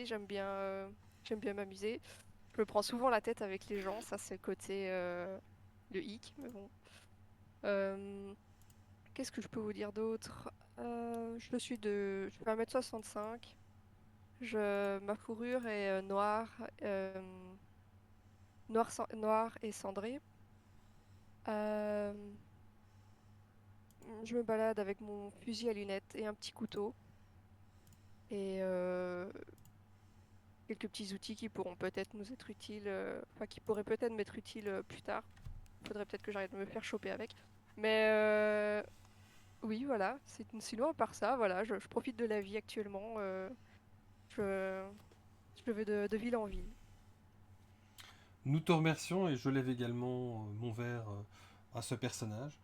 j'aime bien m'amuser. Je me prends souvent la tête avec les gens, ça c'est le côté le hic, mais bon. Euh, Qu'est-ce que je peux vous dire d'autre? Je fais 1,65 m. Ma fourrure est noire et cendrée. Euh, je me balade avec mon fusil à lunettes et un petit couteau. Et quelques petits outils qui pourront peut-être nous être utiles, enfin qui pourraient peut-être m'être utiles plus tard. Faudrait peut-être que j'arrête de me faire choper avec. Mais oui, voilà. Sinon, à part ça, voilà, je profite de la vie actuellement. Je, je vais de ville en ville. Nous te remercions et je lève également mon verre à ce personnage.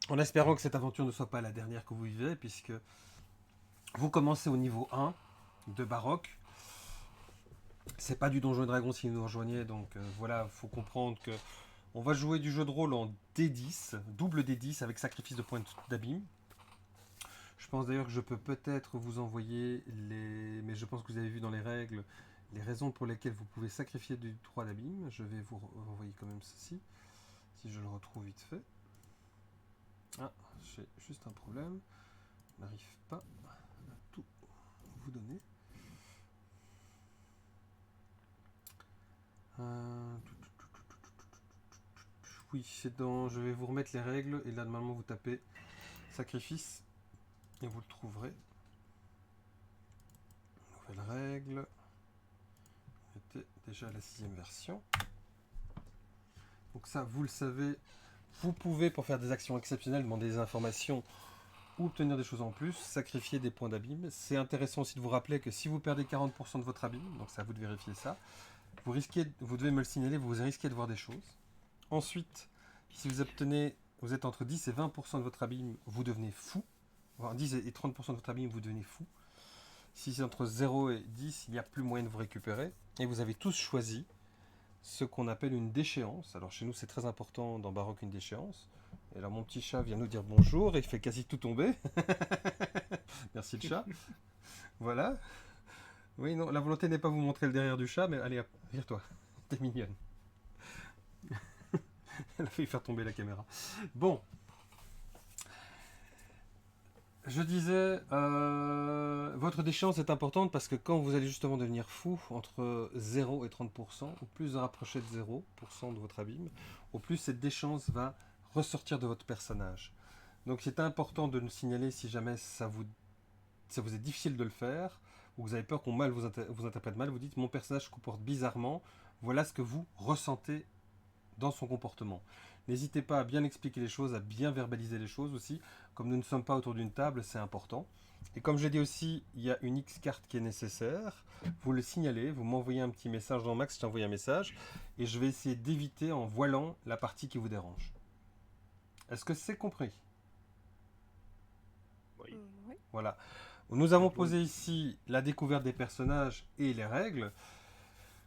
En espérant que cette aventure ne soit pas la dernière que vous vivez, puisque vous commencez au niveau 1 de Baroque. C'est pas du Donjon et Dragon si vous nous rejoignez, donc voilà, faut comprendre que on va jouer du jeu de rôle en D10, double D10 avec sacrifice de points d'abîme. Je pense d'ailleurs que je peux peut-être vous envoyer les. Mais je pense que vous avez vu dans les règles les raisons pour lesquelles vous pouvez sacrifier du 3 d'abîme. Je vais vous envoyer quand même ceci, si je le retrouve vite fait. Ah, j'ai juste un problème. Je n'arrive pas à tout vous donner. Euh, Oui, c'est dans. Je vais vous remettre les règles et là normalement vous tapez sacrifice et vous le trouverez. Nouvelle règle. C'était déjà la 6e version. Donc ça, vous le savez, vous pouvez pour faire des actions exceptionnelles demander des informations ou obtenir des choses en plus, sacrifier des points d'abîme. C'est intéressant aussi de vous rappeler que si vous perdez 40% de votre abîme, donc c'est à vous de vérifier ça, vous devez me le signaler, vous risquez de voir des choses. Ensuite, si vous êtes entre 10 et 20% de votre abîme, vous devenez fou. Enfin, 10 et 30% de votre abîme, vous devenez fou. Si c'est entre 0 et 10, il n'y a plus moyen de vous récupérer. Et vous avez tous choisi ce qu'on appelle une déchéance. Alors chez nous, c'est très important dans Baroque une déchéance. Et là, mon petit chat vient nous dire bonjour et il fait quasi tout tomber. Merci le chat. Voilà. Oui, non, la volonté n'est pas vous montrer le derrière du chat, mais allez, hop, vire-toi. T'es mignonne. Elle a failli faire tomber la caméra. Bon, je disais, votre déchéance est importante parce que quand vous allez justement devenir fou, entre 0 et 30%, au plus vous rapprochez de 0% de votre abîme, au plus cette déchéance va ressortir de votre personnage. Donc c'est important de nous signaler si jamais ça vous est difficile de le faire, ou que vous avez peur qu'on vous interprète mal, vous dites mon personnage se comporte bizarrement, voilà ce que vous ressentez dans son comportement. N'hésitez pas à bien expliquer les choses, à bien verbaliser les choses aussi. Comme nous ne sommes pas autour d'une table, c'est important. Et comme je dit aussi, il y a une X-carte qui est nécessaire. Vous le signalez, vous m'envoyez un petit message dans Max, je t'envoie un message. Et je vais essayer d'éviter en voilant la partie qui vous dérange. Est-ce que c'est compris? Oui. Oui. Voilà. Nous avons posé ici la découverte des personnages et les règles.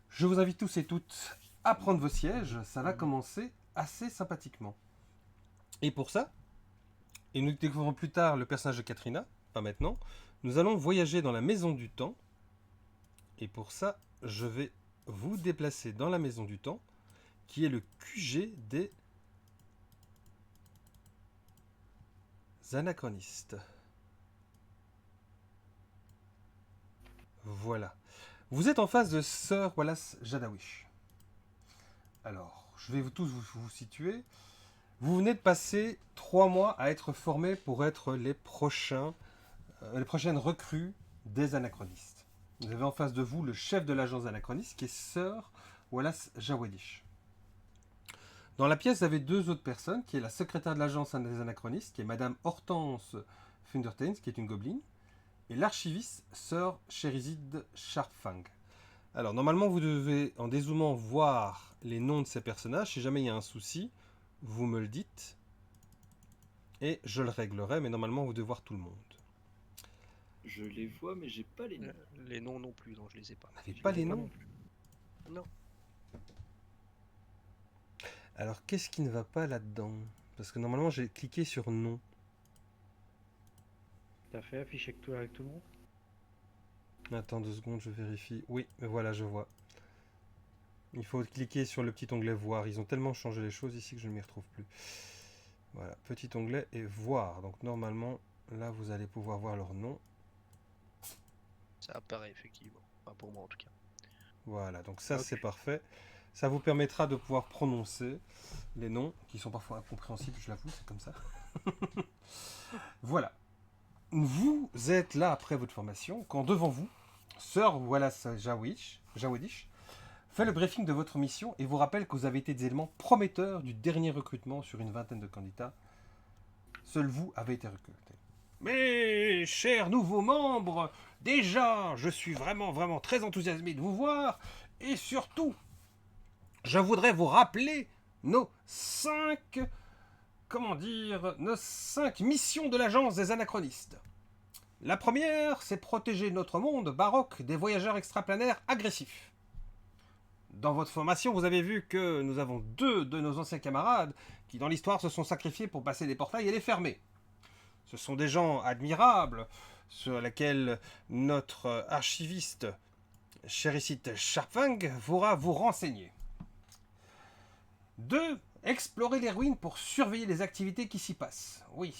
Je vous invite tous et toutes à prendre vos sièges. Ça va commencer assez sympathiquement. Et pour ça, et nous découvrons plus tard le personnage de Katrina, pas maintenant, nous allons voyager dans la maison du temps. Et pour ça, je vais vous déplacer dans la maison du temps, qui est le QG des anachronistes. Voilà. Vous êtes en face de Sir Wallace Jadawish. Alors, je vais vous situer. Vous venez de passer 3 mois à être formés pour être les prochaines recrues des anachronistes. Vous avez en face de vous le chef de l'agence anachroniste qui est Sir Wallace Jawedish. Dans la pièce, vous avez 2 autres personnes, qui est la secrétaire de l'agence des anachronistes, qui est Madame Hortense Fundertains, qui est une gobeline, et l'archiviste Sir Sherizid Sharpfang. Alors, normalement, vous devez, en dézoomant, voir les noms de ces personnages. Si jamais il y a un souci, vous me le dites, et je le réglerai, mais normalement, vous devez voir tout le monde. Je les vois, mais j'ai pas les noms. Les noms non plus, non, je les ai pas. Vous n'avez Je pas les ai les pas noms? non plus. Non. Alors, qu'est-ce qui ne va pas là-dedans? Parce que normalement, j'ai cliqué sur nom. T'as fait afficher avec toi avec tout le monde? Attends 2 secondes, je vérifie. Oui, mais voilà, je vois. Il faut cliquer sur le petit onglet voir. Ils ont tellement changé les choses ici que je ne m'y retrouve plus. Voilà, petit onglet et voir. Donc normalement, là, vous allez pouvoir voir leur nom. Ça apparaît effectivement. Enfin, pour moi en tout cas. Voilà, donc ça, Ok. c'est parfait. Ça vous permettra de pouvoir prononcer les noms, qui sont parfois incompréhensibles, je l'avoue, c'est comme ça. Voilà. Vous êtes là après votre formation, quand devant vous, Sir Wallace Jawedish fait le briefing de votre mission et vous rappelle que vous avez été des éléments prometteurs du dernier recrutement sur une vingtaine de candidats. Seul vous avez été recruté. Mes chers nouveaux membres, déjà, je suis vraiment très enthousiasmé de vous voir et surtout, je voudrais vous rappeler nos 5 missions de l'agence des anachronistes. La première, c'est protéger notre monde baroque des voyageurs extraplanaires agressifs. Dans votre formation, vous avez vu que nous avons 2 de nos anciens camarades qui, dans l'histoire, se sont sacrifiés pour passer les portails et les fermer. Ce sont des gens admirables, sur lesquels notre archiviste Chéricite Sharpfang pourra vous renseigner. 2. Explorer les ruines pour surveiller les activités qui s'y passent. Oui,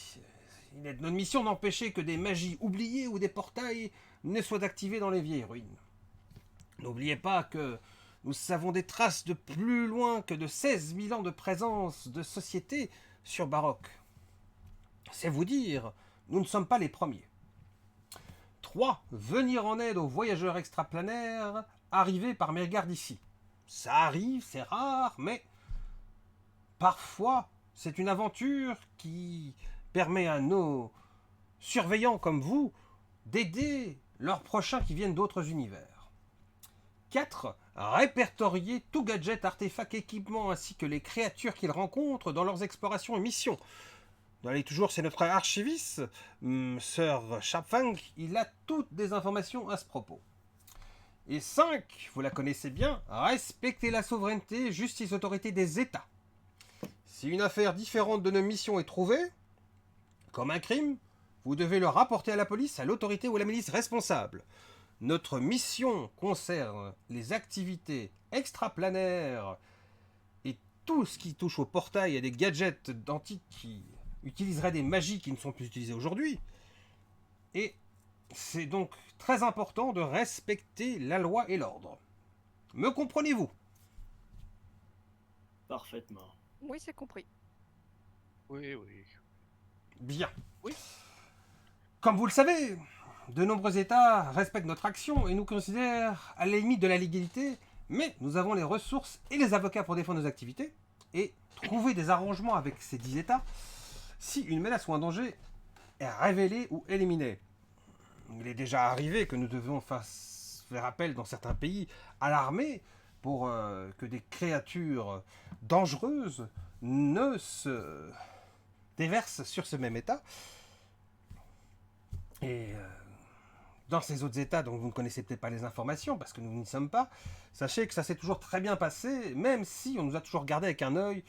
il est de notre mission d'empêcher que des magies oubliées ou des portails ne soient activés dans les vieilles ruines. N'oubliez pas que nous savons des traces de plus loin que de 16 000 ans de présence de société sur Baroque. C'est vous dire, nous ne sommes pas les premiers. 3. Venir en aide aux voyageurs extraplanaires arrivés par mégarde ici. Ça arrive, c'est rare, mais parfois, c'est une aventure qui permet à nos surveillants comme vous d'aider leurs prochains qui viennent d'autres univers. 4. Répertorier tout gadget, artefact, équipement ainsi que les créatures qu'ils rencontrent dans leurs explorations et missions. Allez, toujours, c'est notre archiviste, Sir Sharpfang, il a toutes des informations à ce propos. Et 5, vous la connaissez bien, respecter la souveraineté, justice, autorité des États. Si une affaire différente de nos missions est trouvée, comme un crime, vous devez le rapporter à la police, à l'autorité ou à la milice responsable. Notre mission concerne les activités extraplanaires et tout ce qui touche au portail et des gadgets d'antiques qui utiliseraient des magies qui ne sont plus utilisées aujourd'hui. Et c'est donc très important de respecter la loi et l'ordre. Me comprenez-vous? Parfaitement. Oui, c'est compris. Oui, oui. Bien. Oui. Comme vous le savez, de nombreux États respectent notre action et nous considèrent à la limite de la légalité, mais nous avons les ressources et les avocats pour défendre nos activités et trouver des arrangements avec ces 10 États si une menace ou un danger est révélé ou éliminé. Il est déjà arrivé que nous devions faire appel dans certains pays à l'armée pour que des créatures dangereuses ne se déversent sur ce même État. Et dans ces autres États dont vous ne connaissez peut-être pas les informations, parce que nous n'y sommes pas, sachez que ça s'est toujours très bien passé, même si on nous a toujours regardé avec un œil.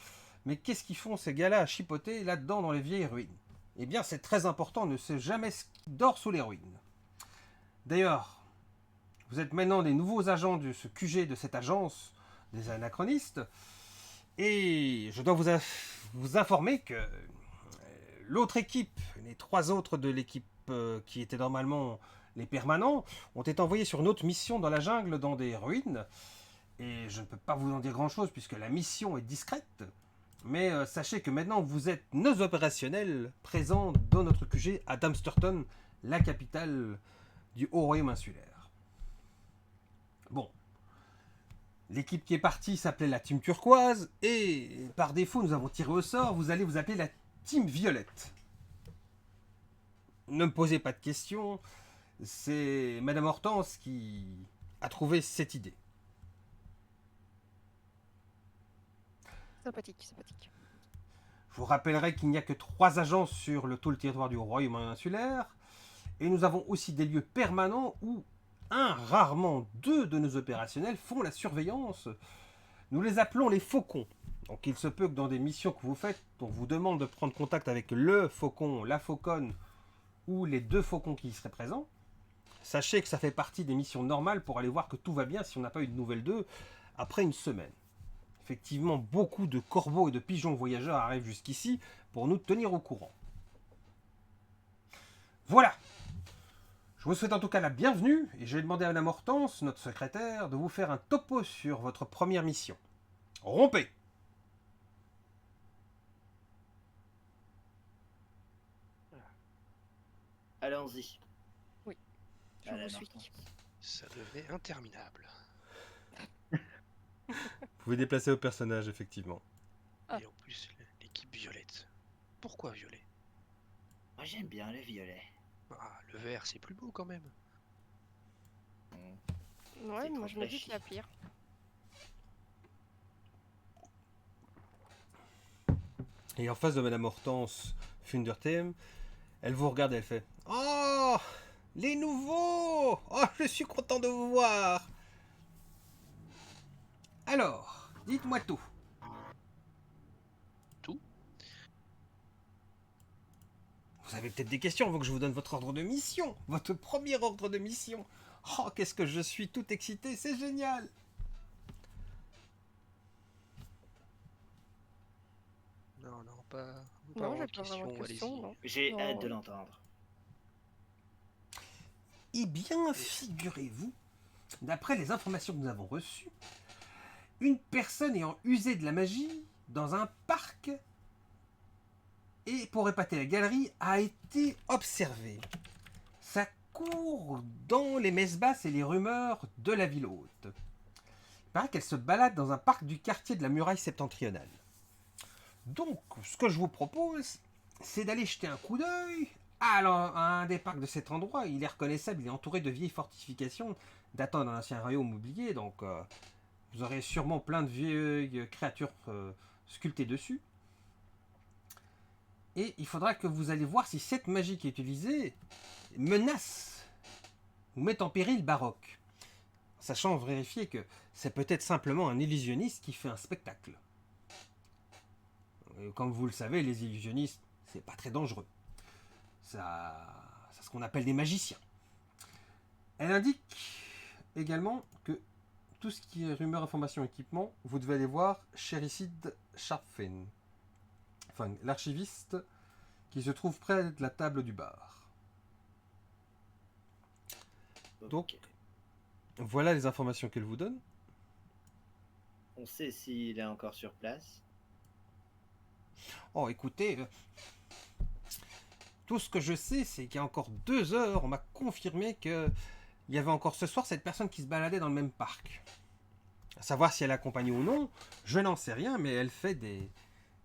Mais qu'est-ce qu'ils font ces gars-là à chipoter là-dedans dans les vieilles ruines? Eh bien, c'est très important, on ne sait jamais ce qui dort sous les ruines. D'ailleurs, vous êtes maintenant des nouveaux agents de ce QG, de cette agence des anachronistes, et je dois vous informer que l'autre équipe, les 3 autres de l'équipe qui étaient normalement les permanents, ont été envoyés sur une autre mission dans la jungle, dans des ruines, et je ne peux pas vous en dire grand-chose puisque la mission est discrète. Mais sachez que maintenant vous êtes nos opérationnels présents dans notre QG à Damsterton, la capitale du Haut-Royaume insulaire. Bon. L'équipe qui est partie s'appelait la Team Turquoise, et par défaut nous avons tiré au sort, vous allez vous appeler la Team Violette. Ne me posez pas de questions, c'est Madame Hortense qui a trouvé cette idée. Sympathique, sympathique. Je vous rappellerai qu'il n'y a que 3 agences sur tout le territoire du Royaume insulaire, et nous avons aussi des lieux permanents où rarement 2 de nos opérationnels font la surveillance. Nous les appelons les faucons. Donc il se peut que dans des missions que vous faites, on vous demande de prendre contact avec le faucon, la fauconne, ou les 2 faucons qui y seraient présents. Sachez que ça fait partie des missions normales pour aller voir que tout va bien si on n'a pas eu de nouvelles d'eux après une semaine. Effectivement, beaucoup de corbeaux et de pigeons voyageurs arrivent jusqu'ici pour nous tenir au courant. Voilà. Je vous souhaite en tout cas la bienvenue et je vais demander à Madame Hortense, notre secrétaire, de vous faire un topo sur votre première mission. Rompez! Allons-y. Je Madame vous suis. Hortense. Ça devenait interminable. Vous pouvez déplacer au personnage, effectivement. Ah. Et en plus, l'équipe violette. Pourquoi violet? Moi j'aime bien le violet. Ah, le vert, c'est plus beau quand même. Ouais, C'est moi trop je me dis flashy. qu'il y a pire. Et en face de Madame Hortense Fundertem, elle vous regarde et elle fait « Oh, les nouveaux! Oh, je suis content de vous voir! Alors, dites-moi tout. » Tout? Vous avez peut-être des questions avant que je vous donne votre ordre de mission. Votre premier ordre de mission. Oh, qu'est-ce que je suis tout excité, c'est génial! Non, non, pas Non, vraiment j'ai de pas vraiment de questions, questions, allez-y. non. J'ai Non, hâte de ouais. l'entendre. Eh bien, figurez-vous, d'après les informations que nous avons reçues, une personne ayant usé de la magie dans un parc et pour épater la galerie a été observée. Ça court dans les messes basses et les rumeurs de la ville haute. Il paraît qu'elle se balade dans un parc du quartier de la muraille septentrionale. Donc, ce que je vous propose, c'est d'aller jeter un coup d'œil à un des parcs de cet endroit. Il est reconnaissable, il est entouré de vieilles fortifications datant d'un ancien royaume oublié, donc vous aurez sûrement plein de vieilles créatures sculptées dessus. Et il faudra que vous allez voir si cette magie qui est utilisée menace ou met en péril le baroque. Sachant vérifier que c'est peut-être simplement un illusionniste qui fait un spectacle. Comme vous le savez, les illusionnistes, c'est pas très dangereux. C'est ce qu'on appelle des magiciens. Elle indique également que tout ce qui est rumeur, information, équipement, vous devez aller voir Shericide Sharpfen, enfin l'archiviste qui se trouve près de la table du bar. Donc, Ok. voilà les informations qu'elle vous donne. On sait s'il est encore sur place. Oh, écoutez, tout ce que je sais, c'est qu'il y a encore 2 heures, on m'a confirmé qu'il y avait encore ce soir cette personne qui se baladait dans le même parc. À savoir si elle est accompagnée ou non, je n'en sais rien, mais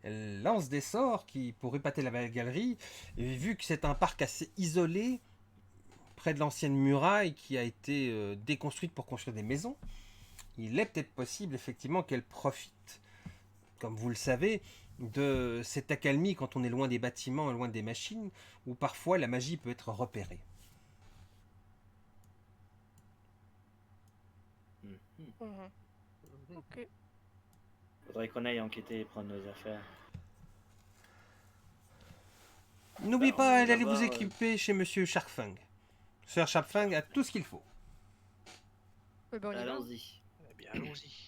elle lance des sorts pour épater la galerie. Et vu que c'est un parc assez isolé, près de l'ancienne muraille qui a été déconstruite pour construire des maisons, il est peut-être possible effectivement qu'elle profite, comme vous le savez, de cette accalmie quand on est loin des bâtiments, loin des machines, où parfois la magie peut être repérée. Mhm. Ok. Faudrait qu'on aille enquêter et prendre nos affaires. N'oubliez on pas va d'aller voir, vous équiper chez Monsieur Sharpfang. Sir Sharpfang a tout ce qu'il faut. Ouais, ben on y va. Allons-y. Eh bien, allons-y.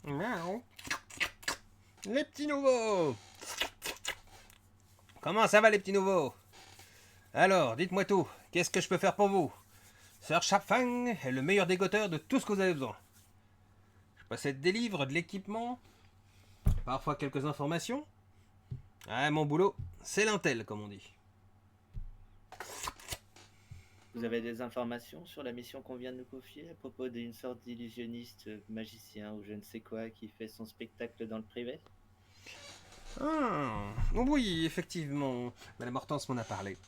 Miaou. Les petits nouveaux. Comment ça va les petits nouveaux? Alors, dites-moi tout. Qu'est-ce que je peux faire pour vous? Sir Sharpfang est le meilleur dégoteur de tout ce que vous avez besoin. Je possède des livres, de l'équipement, parfois quelques informations. Ah, mon boulot, c'est l'intel, comme on dit. Vous avez des informations sur la mission qu'on vient de nous confier à propos d'une sorte d'illusionniste magicien ou je ne sais quoi qui fait son spectacle dans le privé? Ah, oui, effectivement, Madame Hortense m'en a parlé.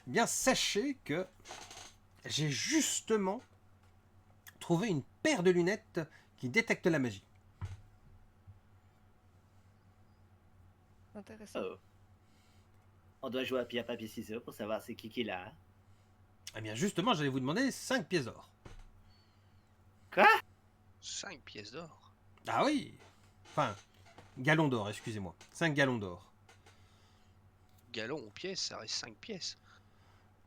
Bien, sachez que j'ai justement trouvé une paire de lunettes qui détectent la magie. Intéressant. Oh. On doit jouer à pierre, papier, ciseaux pour savoir c'est qui l'a. Eh bien, justement, j'allais vous demander 5 pièces d'or. Quoi? 5 pièces d'or. Ah oui. Enfin, gallons d'or, excusez-moi. 5 gallons d'or. galons aux pièces, ça reste 5 pièces.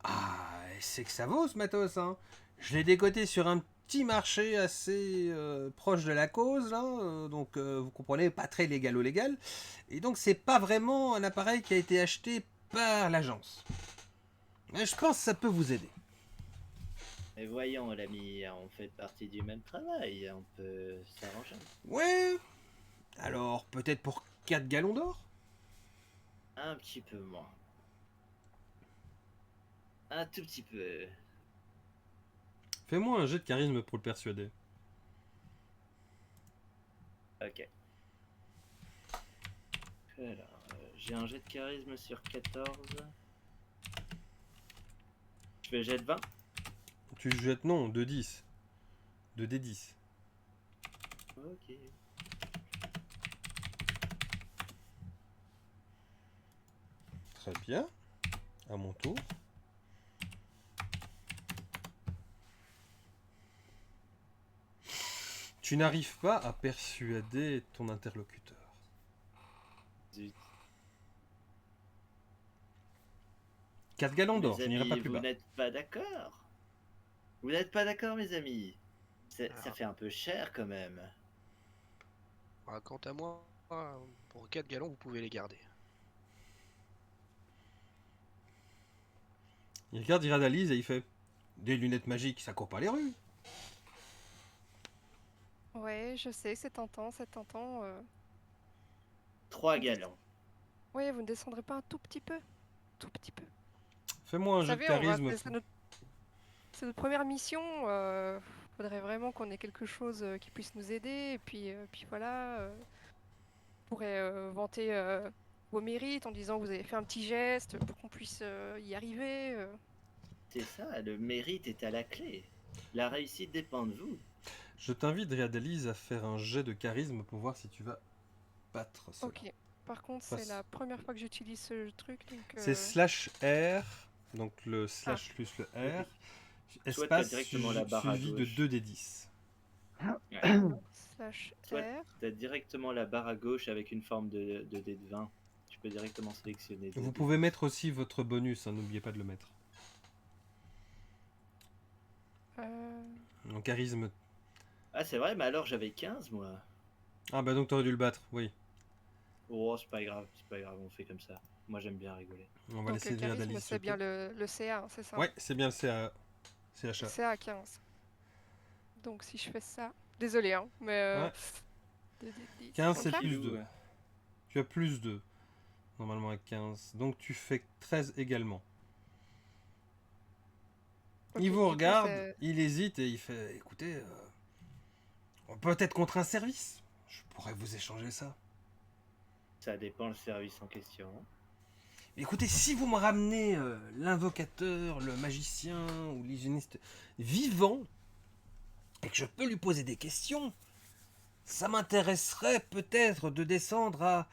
Ah, c'est que ça vaut ce matos, hein. Je l'ai décoté sur un petit marché assez proche de la cause, là. Donc, vous comprenez, pas très légal. Et donc, c'est pas vraiment un appareil qui a été acheté par l'agence. Mais je pense que ça peut vous aider. Mais voyons, l'ami, on fait partie du même travail, on peut s'arranger. Ouais. Alors, peut-être pour 4 gallons d'or? Un petit peu moins. Un tout petit peu. Fais-moi un jet de charisme pour le persuader. Ok. Alors, j'ai un jet de charisme sur 14. Je fais jet de 20. Tu jettes non, de 10. De D10. Ok. Très bien. À mon tour. Tu n'arrives pas à persuader ton interlocuteur. Zut. 4 gallons d'or, Mes je n'irai pas amis, plus vous bas. n'êtes pas d'accord? Vous n'êtes pas d'accord, mes amis? Ça Ah. fait un peu cher quand même. Ah, quant à moi, pour 4 galons, vous pouvez les garder. Il regarde, il réalise et il fait des lunettes magiques, ça court pas les rues. Ouais, je sais, c'est tentant, c'est tentant. 3 gallons. Ouais, vous ne descendrez pas un tout petit peu? Tout petit peu. Fais-moi un Vous jeu de savez, charisme. c'est notre première mission. Faudrait vraiment qu'on ait quelque chose qui puisse nous aider. Et puis voilà, on pourrait vanter vos mérites en disant que vous avez fait un petit geste pour qu'on puisse y arriver. C'est ça, le mérite est à la clé. La réussite dépend de vous. Je t'invite, Réadalise, à faire un jet de charisme pour voir si tu vas battre cela. Ok. Par contre, c'est la première fois que j'utilise ce truc, donc. C'est slash R, donc le slash plus le R, Soit t'as espace directement la barre à suivi de gauche. 2d10. Ouais. Slash Soit R. t'as directement la barre à gauche avec une forme de dé de 20. Tu peux directement sélectionner. Vous pouvez mettre aussi votre bonus, hein, n'oubliez pas de le mettre. Donc charisme. Ah, c'est vrai, mais alors j'avais 15 moi. Ah bah donc t'aurais dû le battre, oui. Oh, c'est pas grave, on fait comme ça. Moi j'aime bien rigoler. On va Donc laisser charisme, Réadalise c'est bien sauter. le CA, hein, c'est ça? Ouais, c'est bien le CA. CHA. CA 15. Donc si je fais ça. Désolé, hein, mais. Ouais. 2d10. 15 c'est Ok. plus 2. Tu as plus 2. Normalement avec 15. Donc tu fais 13 également. Ok, Il du vous coup, regarde, c'est- il hésite et il fait écoutez, on peut être contre un service. Je pourrais vous échanger ça. Ça dépend le service en question. Écoutez, si vous me ramenez l'invocateur, le magicien ou l'hygiéniste vivant et que je peux lui poser des questions, ça m'intéresserait peut-être de descendre à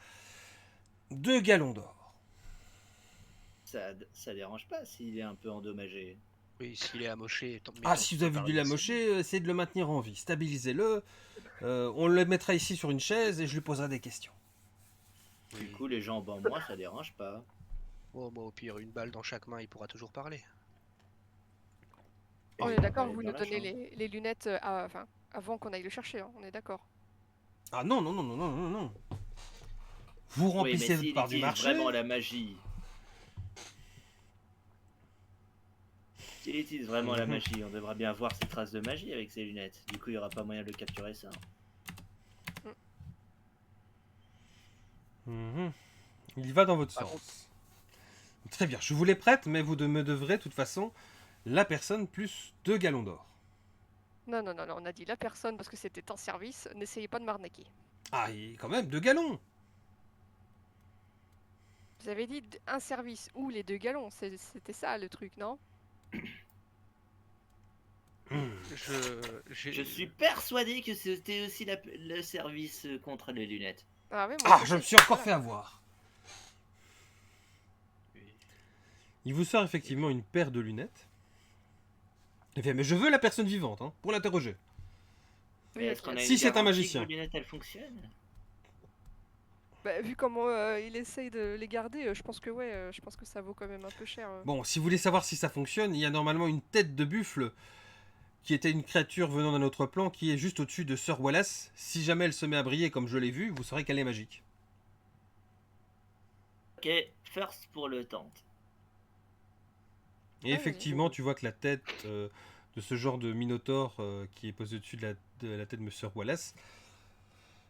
2 gallons d'or. Ça dérange pas s'il est un peu endommagé. Oui, s'il est amoché, tant Ah, si vous avez dû l'amocher, essayez de le maintenir en vie. Stabilisez-le. On le mettra ici sur une chaise et je lui poserai des questions. Du coup, les jambes en moins, ça dérange pas. Oh, moi, au pire, une balle dans chaque main, il pourra toujours parler. On Et est d'accord, dans vous la nous donnez chambre. les lunettes enfin, avant qu'on aille le chercher, hein, on est d'accord. Ah non, non, non, non, non, non, non. Vous Oui, mais remplissez votre s'il part du utilise marché. vraiment la magie. S'il utilise vraiment la magie, on devra bien voir ses traces de magie avec ses lunettes. Du coup, il n'y aura pas moyen de le capturer ça. Mhm. Il va dans votre Par sens. Très bien, je vous les prête, mais vous me devrez de toute façon la personne plus 2 gallons d'or. Non, non, non, non, on a dit la personne parce que c'était en service, n'essayez pas de m'arnaquer. Ah, quand même, 2 gallons. Vous avez dit un service ou les 2 gallons, c'était ça le truc, non? Je suis persuadé que c'était aussi le service contre les lunettes. Ah, ouais, moi Ah, aussi, je me c'est- suis encore voilà. fait avoir. Il vous sort effectivement une paire de lunettes. Il fait, mais je veux la personne vivante, hein, pour l'interroger. Mais Oui, est-ce ok. qu'on a Si une c'est un garantie magicien. que vos lunettes elles fonctionnent? Bah, vu comment il essaye de les garder, je pense que ouais, je pense que ça vaut quand même un peu cher. Bon, si vous voulez savoir si ça fonctionne, il y a normalement une tête de buffle qui était une créature venant d'un autre plan qui est juste au-dessus de Sir Wallace. Si jamais elle se met à briller comme je l'ai vu, vous saurez qu'elle est magique. Ok, first pour le tente. Et Ah, effectivement, tu vois que la tête de ce genre de minotaure qui est posée au-dessus de la tête de Sir Wallace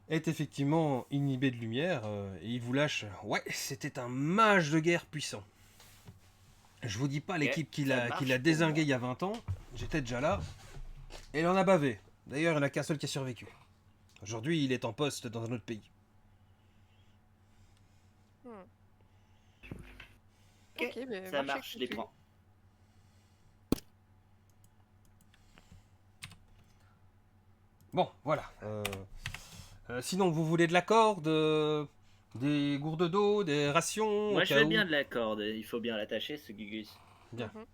est effectivement inhibée de lumière et il vous lâche. Ouais, c'était un mage de guerre puissant. Je vous dis pas l'équipe qui ça l'a marche pour dézingué moi. il y a 20 ans, j'étais déjà là, et il en a bavé. D'ailleurs, il n'y en a qu'un seul qui a survécu. Aujourd'hui, il est en poste dans un autre pays. Hmm. Ok, Ok, mais ça marche marche, je les conclu. prends. Bon, voilà. Sinon, vous voulez de la corde, des gourdes d'eau, des rations Moi, au je cas veux où. bien de la corde. Il faut bien l'attacher, ce Gugus. Bien. Mhm.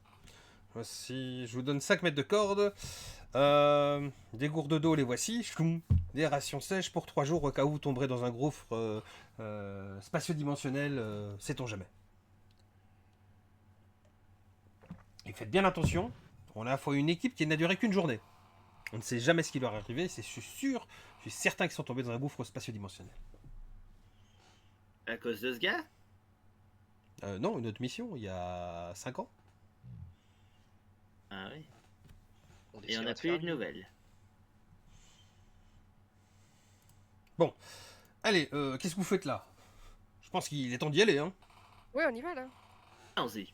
Voici, je vous donne 5 mètres de corde. Des gourdes d'eau, les voici. Choum. Des rations sèches pour 3 jours au cas où vous tomberez dans un gouffre spatio-dimensionnel, sait-on jamais. Et faites bien attention, on a à la fois une équipe qui n'a duré qu'une journée. On ne sait jamais ce qui leur est arrivé, c'est sûr, je suis certain qu'ils sont tombés dans un gouffre spatio-dimensionnel. À cause de ce gars? Non, une autre mission, il y a 5 ans. Ah oui. On Et on essaiera n'a de plus faire eu de mieux. nouvelles. Bon, allez, qu'est-ce que vous faites là? Je pense qu'il est temps d'y aller, hein. Ouais, on y va là. Allons-y.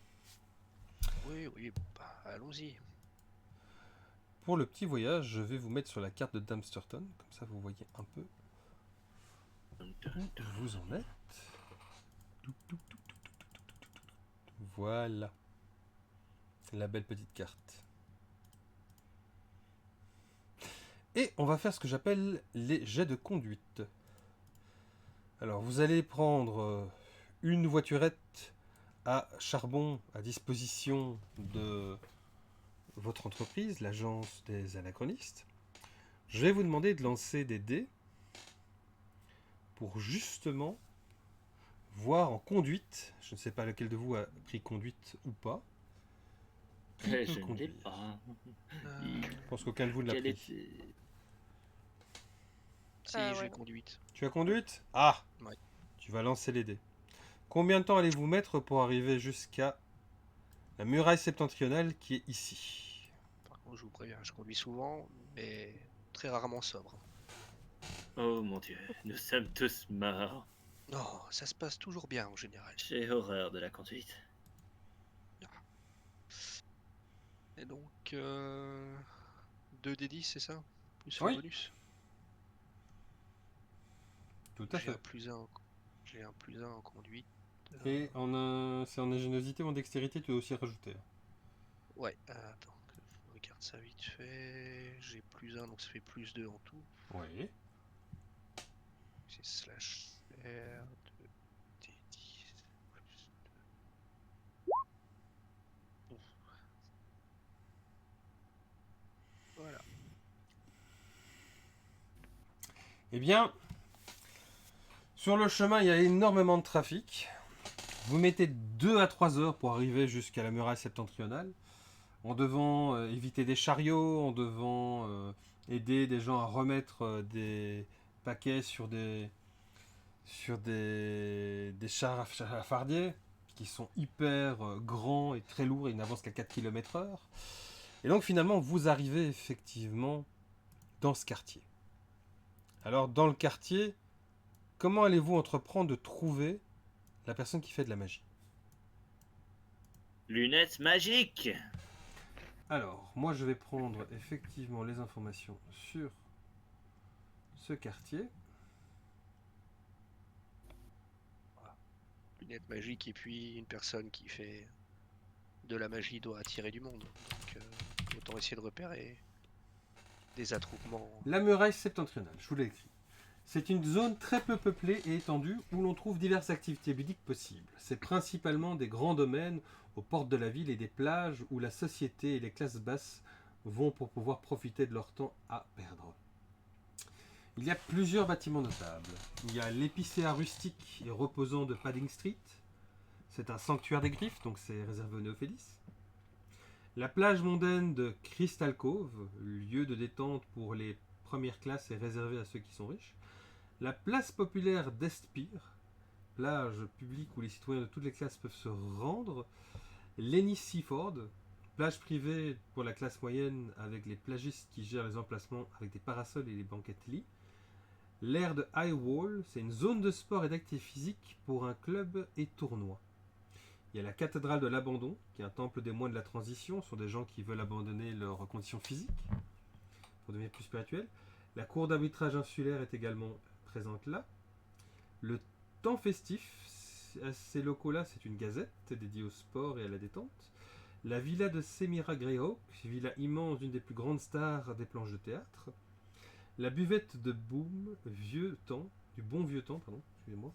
Oui, oui, bah, allons-y. Pour le petit voyage, je vais vous mettre sur la carte de Damsterton, comme ça vous voyez un peu où vous en êtes. Voilà. La belle petite carte. Et on va faire ce que j'appelle les jets de conduite. Alors vous allez prendre une voiturette à charbon à disposition de votre entreprise, l'agence des anachronistes. Je vais vous demander de lancer des dés pour justement voir en conduite, je ne sais pas lequel de vous a pris conduite ou pas, qui peut Je ne l'ai conduire. pas. Je pense qu'aucun de vous ne l'a Quel pris. était... Si, Ah, j'ai ouais. conduite. Tu as conduite? Ah, Ouais. tu vas lancer les dés. Combien de temps allez-vous mettre pour arriver jusqu'à la muraille septentrionale qui est ici? Par contre, je vous préviens, je conduis souvent, mais très rarement sobre. Oh mon dieu, nous sommes tous morts. Non, ça se passe toujours bien en général. J'ai horreur de la conduite. Et donc, 2d10, c'est ça? Plus le Oui. bonus? Tout à J'ai fait. un plus 1 en... J'ai un plus 1 en conduite. Et c'est en ingéniosité ou en dextérité, tu dois aussi rajouter. Ouais, attends, que je regarde ça vite fait. J'ai plus 1, donc ça fait plus 2 en tout. Oui. C'est slash R de D10 plus 2. Voilà. Eh bien, sur le chemin, il y a énormément de trafic. Vous mettez 2 à 3 heures pour arriver jusqu'à la muraille septentrionale, en devant éviter des chariots, en devant aider des gens à remettre des paquets sur des chars chafardiers qui sont hyper grands et très lourds et ils n'avancent qu'à 4 km/h. Et donc finalement, vous arrivez effectivement dans ce quartier. Alors dans le quartier, comment allez-vous entreprendre de trouver la personne qui fait de la magie? Lunettes magiques! Alors, moi je vais prendre effectivement les informations sur ce quartier. Lunettes magiques et puis une personne qui fait de la magie doit attirer du monde. Donc autant essayer de repérer des attroupements. La muraille septentrionale, je vous l'ai écrit. C'est une zone très peu peuplée et étendue où l'on trouve diverses activités ludiques possibles. C'est principalement des grands domaines aux portes de la ville et des plages où la société et les classes basses vont pour pouvoir profiter de leur temps à perdre. Il y a plusieurs bâtiments notables. Il y a l'épicéa rustique et reposant de Padding Street. C'est un sanctuaire des griffes, donc c'est réservé aux néophélis. La plage mondaine de Crystal Cove, lieu de détente pour les premières classes et réservé à ceux qui sont riches. La place populaire d'Estpire, plage publique où les citoyens de toutes les classes peuvent se rendre. Lenny Seaford, plage privée pour la classe moyenne avec les plagistes qui gèrent les emplacements avec des parasols et les banquettes lits. L'aire de High Wall, c'est une zone de sport et d'activité physique pour un club et tournoi. Il y a la cathédrale de l'abandon, qui est un temple des moines de la transition, ce sont des gens qui veulent abandonner leurs conditions physiques pour devenir plus spirituels. La cour d'arbitrage insulaire est également présente là. Le temps festif, à ces locaux-là, c'est une gazette dédiée au sport et à la détente. La villa de Semira Greyhawk, villa immense d'une des plus grandes stars des planches de théâtre. La buvette de Boom, vieux temps, du bon vieux temps, pardon, excusez-moi.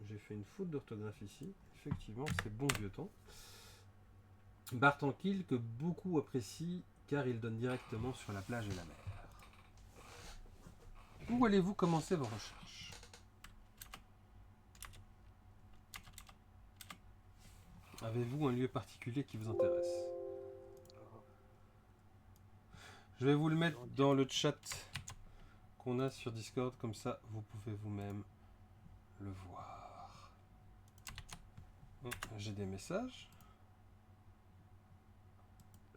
J'ai fait une faute d'orthographe ici. Effectivement, c'est bon vieux temps. Bar tranquille que beaucoup apprécient car il donne directement sur la plage et la mer. Où allez-vous commencer vos recherches? Avez-vous un lieu particulier qui vous intéresse? Je vais vous le mettre dans le chat qu'on a sur Discord, comme ça vous pouvez vous-même le voir. J'ai des messages.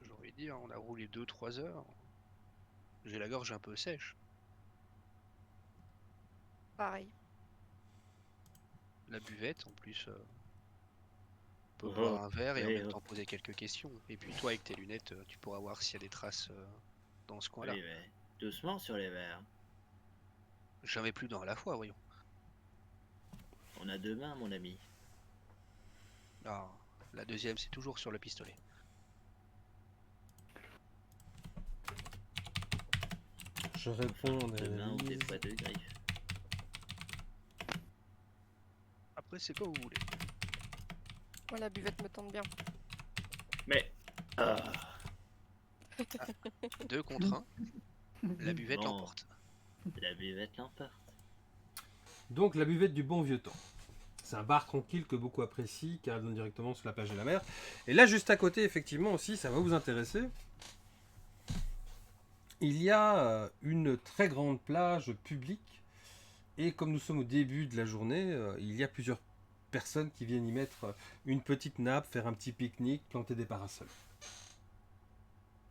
J'ai envie de dire, on a roulé 2-3 heures. J'ai la gorge un peu sèche. Pareil. La buvette, en plus, on peut Oh, boire un verre et en oui, même oh. temps poser quelques questions. Et puis toi, avec tes lunettes, tu pourras voir s'il y a des traces dans ce coin-là. Oui, mais doucement sur les verres. J'en mets plus d'un à la fois, voyons. On a deux mains, mon ami. Ah, la deuxième, c'est toujours sur le pistolet. Je réponds en Deux mains ou des analyse. fois deux griffes. Après, c'est comme vous voulez. Moi, la buvette me tente bien. Mais... Ah, 2 contre 1, la buvette Bon. l'emporte. la buvette l'emporte. Donc la buvette du bon vieux temps. C'est un bar tranquille que beaucoup apprécient car elle donne directement sur la plage de la mer. Et là juste à côté effectivement aussi, ça va vous intéresser. Il y a une très grande plage publique et comme nous sommes au début de la journée, il y a plusieurs personnes qui viennent y mettre une petite nappe, faire un petit pique-nique, planter des parasols.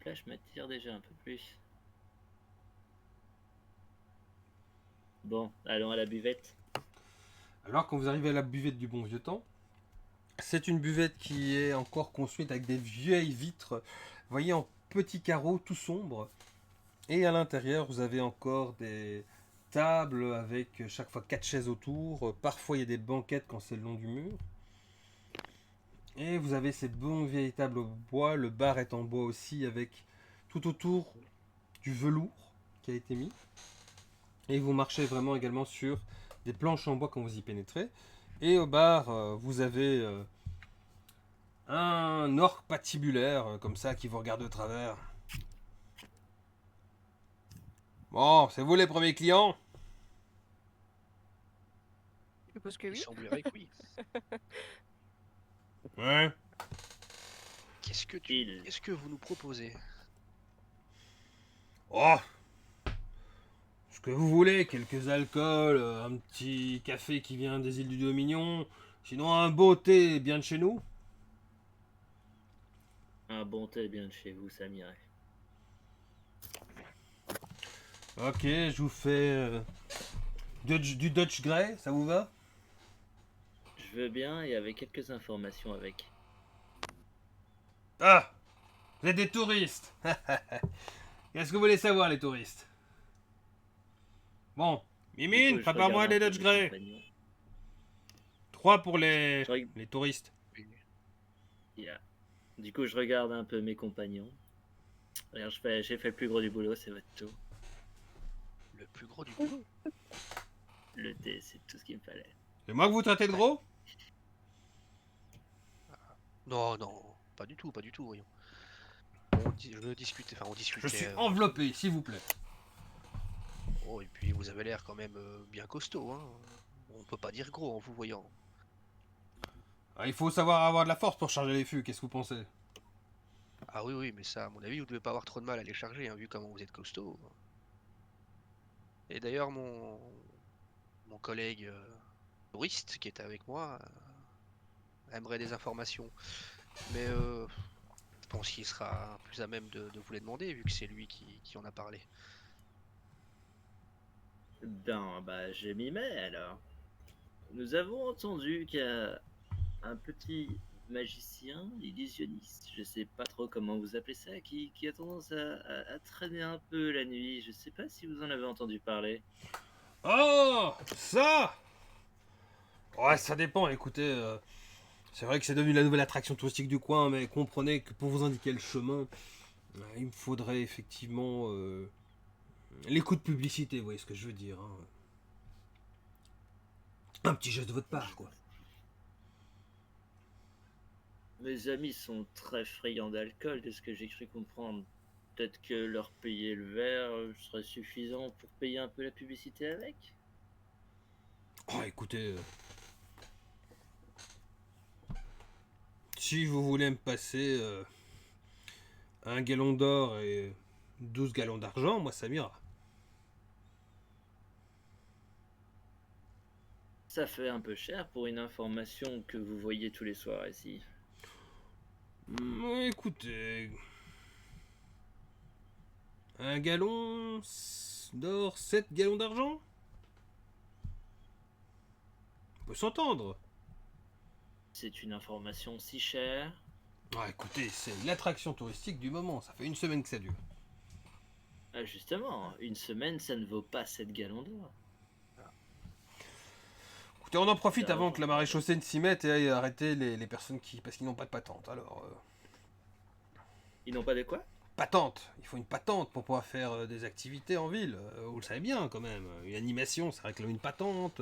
Là, je m'attire déjà un peu plus. Bon, allons à la buvette. Alors quand vous arrivez à la buvette du bon vieux temps, c'est une buvette qui est encore construite avec des vieilles vitres, vous voyez, en petits carreaux tout sombres. Et à l'intérieur, vous avez encore des tables avec chaque fois 4 chaises autour. Parfois, il y a des banquettes quand c'est le long du mur. Et vous avez ces bonnes vieilles tables au bois. Le bar est en bois aussi avec tout autour du velours qui a été mis. Et vous marchez vraiment également sur des planches en bois quand vous y pénétrez. Et au bar, vous avez un orque patibulaire comme ça qui vous regarde de travers. Bon, c'est vous les premiers clients? Je suppose que Il oui. semblerait que oui. Ouais. Qu'est-ce que vous nous proposez? Oh, ce que vous voulez, quelques alcools, un petit café qui vient des îles du Dominion, sinon un beau thé bien de chez nous. Un bon thé bien de chez vous, ça m'irait. Ok, je vous fais du Dutch Grey, ça vous va? Je veux bien et avec quelques informations avec. Ah, vous êtes des touristes. Qu'est-ce que vous voulez savoir, les touristes? Bon, Du Mimine, coup, je prépare-moi regarde des un peu Dutch mes Grey. compagnons. 3 pour les Je touristes. Yeah. Du coup, je regarde un peu mes compagnons. Regarde, j'ai fait le plus gros du boulot, c'est votre tour. Le plus gros du boulot. Le thé, c'est tout ce qu'il me fallait. C'est moi que vous traitez de gros? Non, non, pas du tout, voyons. On discutait, Je suis enveloppé, s'il vous plaît. Oh, et puis vous avez l'air quand même bien costaud, hein. On peut pas dire gros en vous voyant. Ah, il faut savoir avoir de la force pour charger les fûts, qu'est-ce que vous pensez? Ah oui, oui, mais ça, à mon avis, vous devez pas avoir trop de mal à les charger, hein, vu comment vous êtes costaud. Et d'ailleurs, mon collègue touriste qui était avec moi aimerait des informations. Mais je pense qu'il sera plus à même de vous les demander, vu que c'est lui qui en a parlé. Ben, bah, je m'y mets alors. Nous avons entendu qu'un petit magicien, illusionniste, je sais pas trop comment vous appelez ça, qui a tendance à traîner un peu la nuit. Je sais pas si vous en avez entendu parler. Oh, ça! Ouais, ça dépend, écoutez, c'est vrai que c'est devenu la nouvelle attraction touristique du coin, mais comprenez que pour vous indiquer le chemin, il me faudrait effectivement les coups de publicité, vous voyez ce que je veux dire, hein. Un petit geste de votre part, quoi. Mes amis sont très friands d'alcool, de ce que j'ai cru comprendre. Peut-être que leur payer le verre serait suffisant pour payer un peu la publicité avec. Oh, écoutez, si vous voulez me passer un gallon d'or et 12 gallons d'argent, moi ça m'ira. Ça fait un peu cher pour une information que vous voyez tous les soirs ici. Écoutez, un gallon d'or, 7 gallons d'argent? On peut s'entendre. C'est une information si chère. Ah, écoutez, c'est l'attraction touristique du moment, ça fait une semaine que ça dure. Ah, justement, une semaine, ça ne vaut pas 7 gallons d'or. Écoutez, on en profite avant que la D'argent. maréchaussée ne s'y mette et aille arrêter les personnes qui... parce qu'ils n'ont pas de patente. Alors, Ils n'ont pas de quoi? patente, il faut une patente pour pouvoir faire des activités en ville. Vous le savez bien quand même, une animation, ça réclame une patente.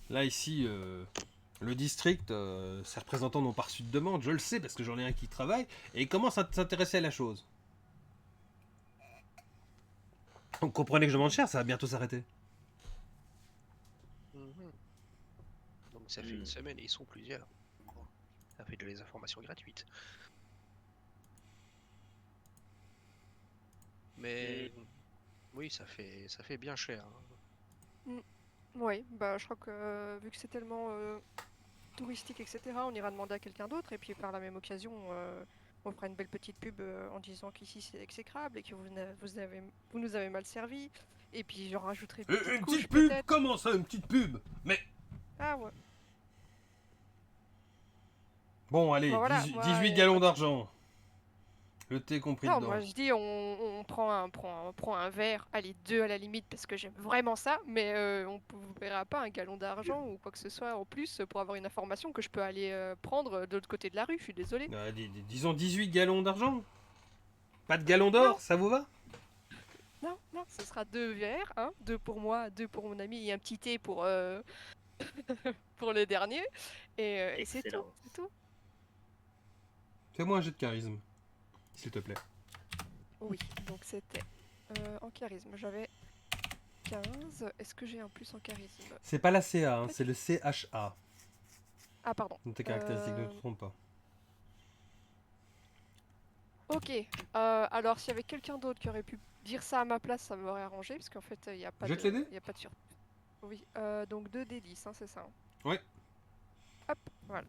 Là, ici, le district, ses représentants n'ont pas reçu de demande, je le sais parce que j'en ai un qui travaille, et il commence à s'intéresser à la chose. Donc comprenez que je demande cher, ça va bientôt s'arrêter. Mhm. Donc ça fait une semaine et ils sont plusieurs. Bon, ça fait de les informations gratuites. Mais oui, ça fait bien cher, hein. Oui, bah je crois que vu que c'est tellement touristique, etc., on ira demander à quelqu'un d'autre et puis par la même occasion, on fera une belle petite pub en disant qu'ici c'est exécrable et que vous nous avez mal servi. Et puis j'en rajouterai une petite Une couche petite pub? peut-être. Comment ça, une petite pub? Mais Ah ouais. bon, allez, Bah voilà, 18, moi, 18 gallons d'argent. Le thé compris non, dedans. moi je dis on prend un verre, allez deux à la limite parce que j'aime vraiment ça, mais on ne vous verra pas un gallon d'argent ou quoi que ce soit en plus pour avoir une information que je peux aller prendre de l'autre côté de la rue, je suis désolée. Disons 18 gallons d'argent. Pas de gallons Non, d'or, ça vous va? non, non, ce sera deux verres, hein, deux pour moi, deux pour mon ami et un petit thé pour, pour le dernier. Et c'est tout, Excellent. c'est tout. Fais-moi un jet de charisme, s'il te plaît. Oui, donc c'était en charisme. J'avais 15. Est-ce que j'ai un plus en charisme? C'est pas la CA, hein, c'est le CHA. Ah, pardon. Dans tes caractéristiques, ne te trompe pas. Ok, alors s'il y avait quelqu'un d'autre qui aurait pu dire ça à ma place, ça m'aurait arrangé, parce qu'en fait, il n'y a pas Jette de, les dés? y a pas de sur... Oui, donc 2 d 10, hein, c'est ça, hein. Ouais. Hop, voilà.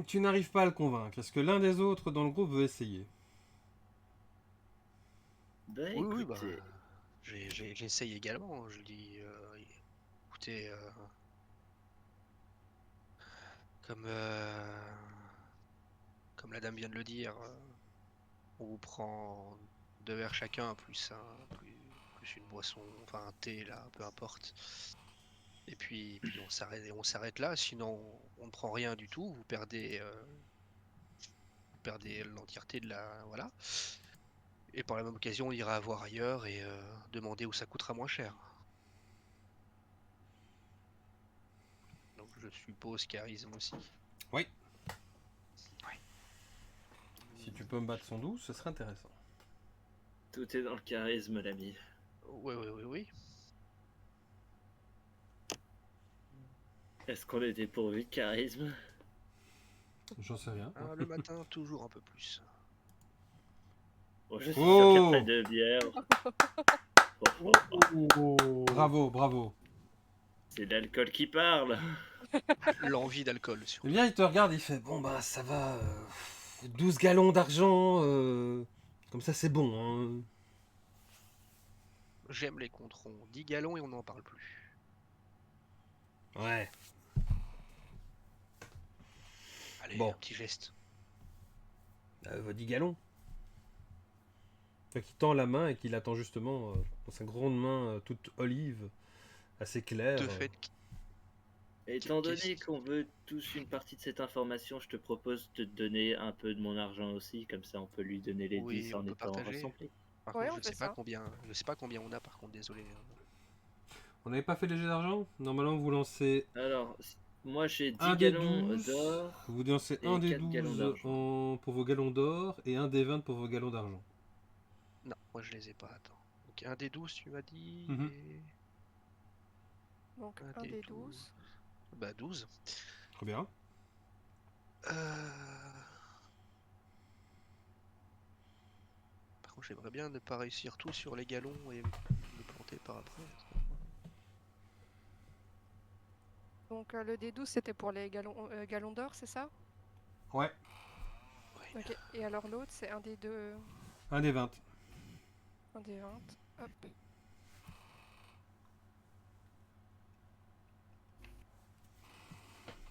Tu n'arrives pas à le convaincre. Est-ce que l'un des autres dans le groupe veut essayer? Bah Oui, oui, bah, écoutez, j'essaye également. Je dis, écoutez, comme, comme la dame vient de le dire, on vous prend 2 verres chacun, plus une boisson, enfin un thé là, peu importe. Et puis on s'arrête là, sinon on ne prend rien du tout, vous perdez l'entièreté de la, voilà. Et par la même occasion, on ira voir ailleurs et demander où ça coûtera moins cher. Donc je suppose charisme aussi. Oui. Ouais. Si tu peux me battre son 12, ce serait intéressant. Tout est dans le charisme, l'ami. Oui. Est-ce qu'on était pourvu de charisme? J'en sais rien. Ah, le matin, toujours un peu plus. Bon, je suis sûr Oh qu'après 2 bières... Bravo, bravo. C'est l'alcool qui parle. L'envie d'alcool, surtout. Eh bien, il te regarde, il fait bon, bah ça va. 12 gallons d'argent. Comme ça, c'est bon. Hein. J'aime les comptes ronds. 10 gallons et on n'en parle plus. Ouais. Allez, Bon. un petit geste. 10 gallons. Fait qu'il tend la main et qu'il attend justement dans sa grande main toute olive, assez claire. De fait, Étant Qu'est-ce donné qui- qu'on veut tous une partie de cette information, je te propose de te donner un peu de mon argent aussi, comme ça on peut lui donner les oui, 10 on en peut étant partager. rassemblés. Par Ouais, contre, on fait ça. je sais pas combien on a. Par contre, désolé. On n'avait pas fait les jets d'argent? Normalement, vous lancez Alors, moi j'ai 10 un des gallons 12. d'or Vous lancez et un des 4 gallons 12 d'argent. pour vos galons d'or et un des 20 pour vos galons d'argent. Non, moi je les ai pas. Attends. Donc un des 12, tu m'as dit. Mhm. Et Donc un 1 des des 12. 12. Bah 12. Très bien. Par contre, j'aimerais bien ne pas réussir tout sur les galons et me planter par après. Donc le D12 c'était pour les galons d'or, c'est ça? Ouais, Ouais. Ok. Et alors l'autre c'est un des deux, un des 20. un des 20. Hop.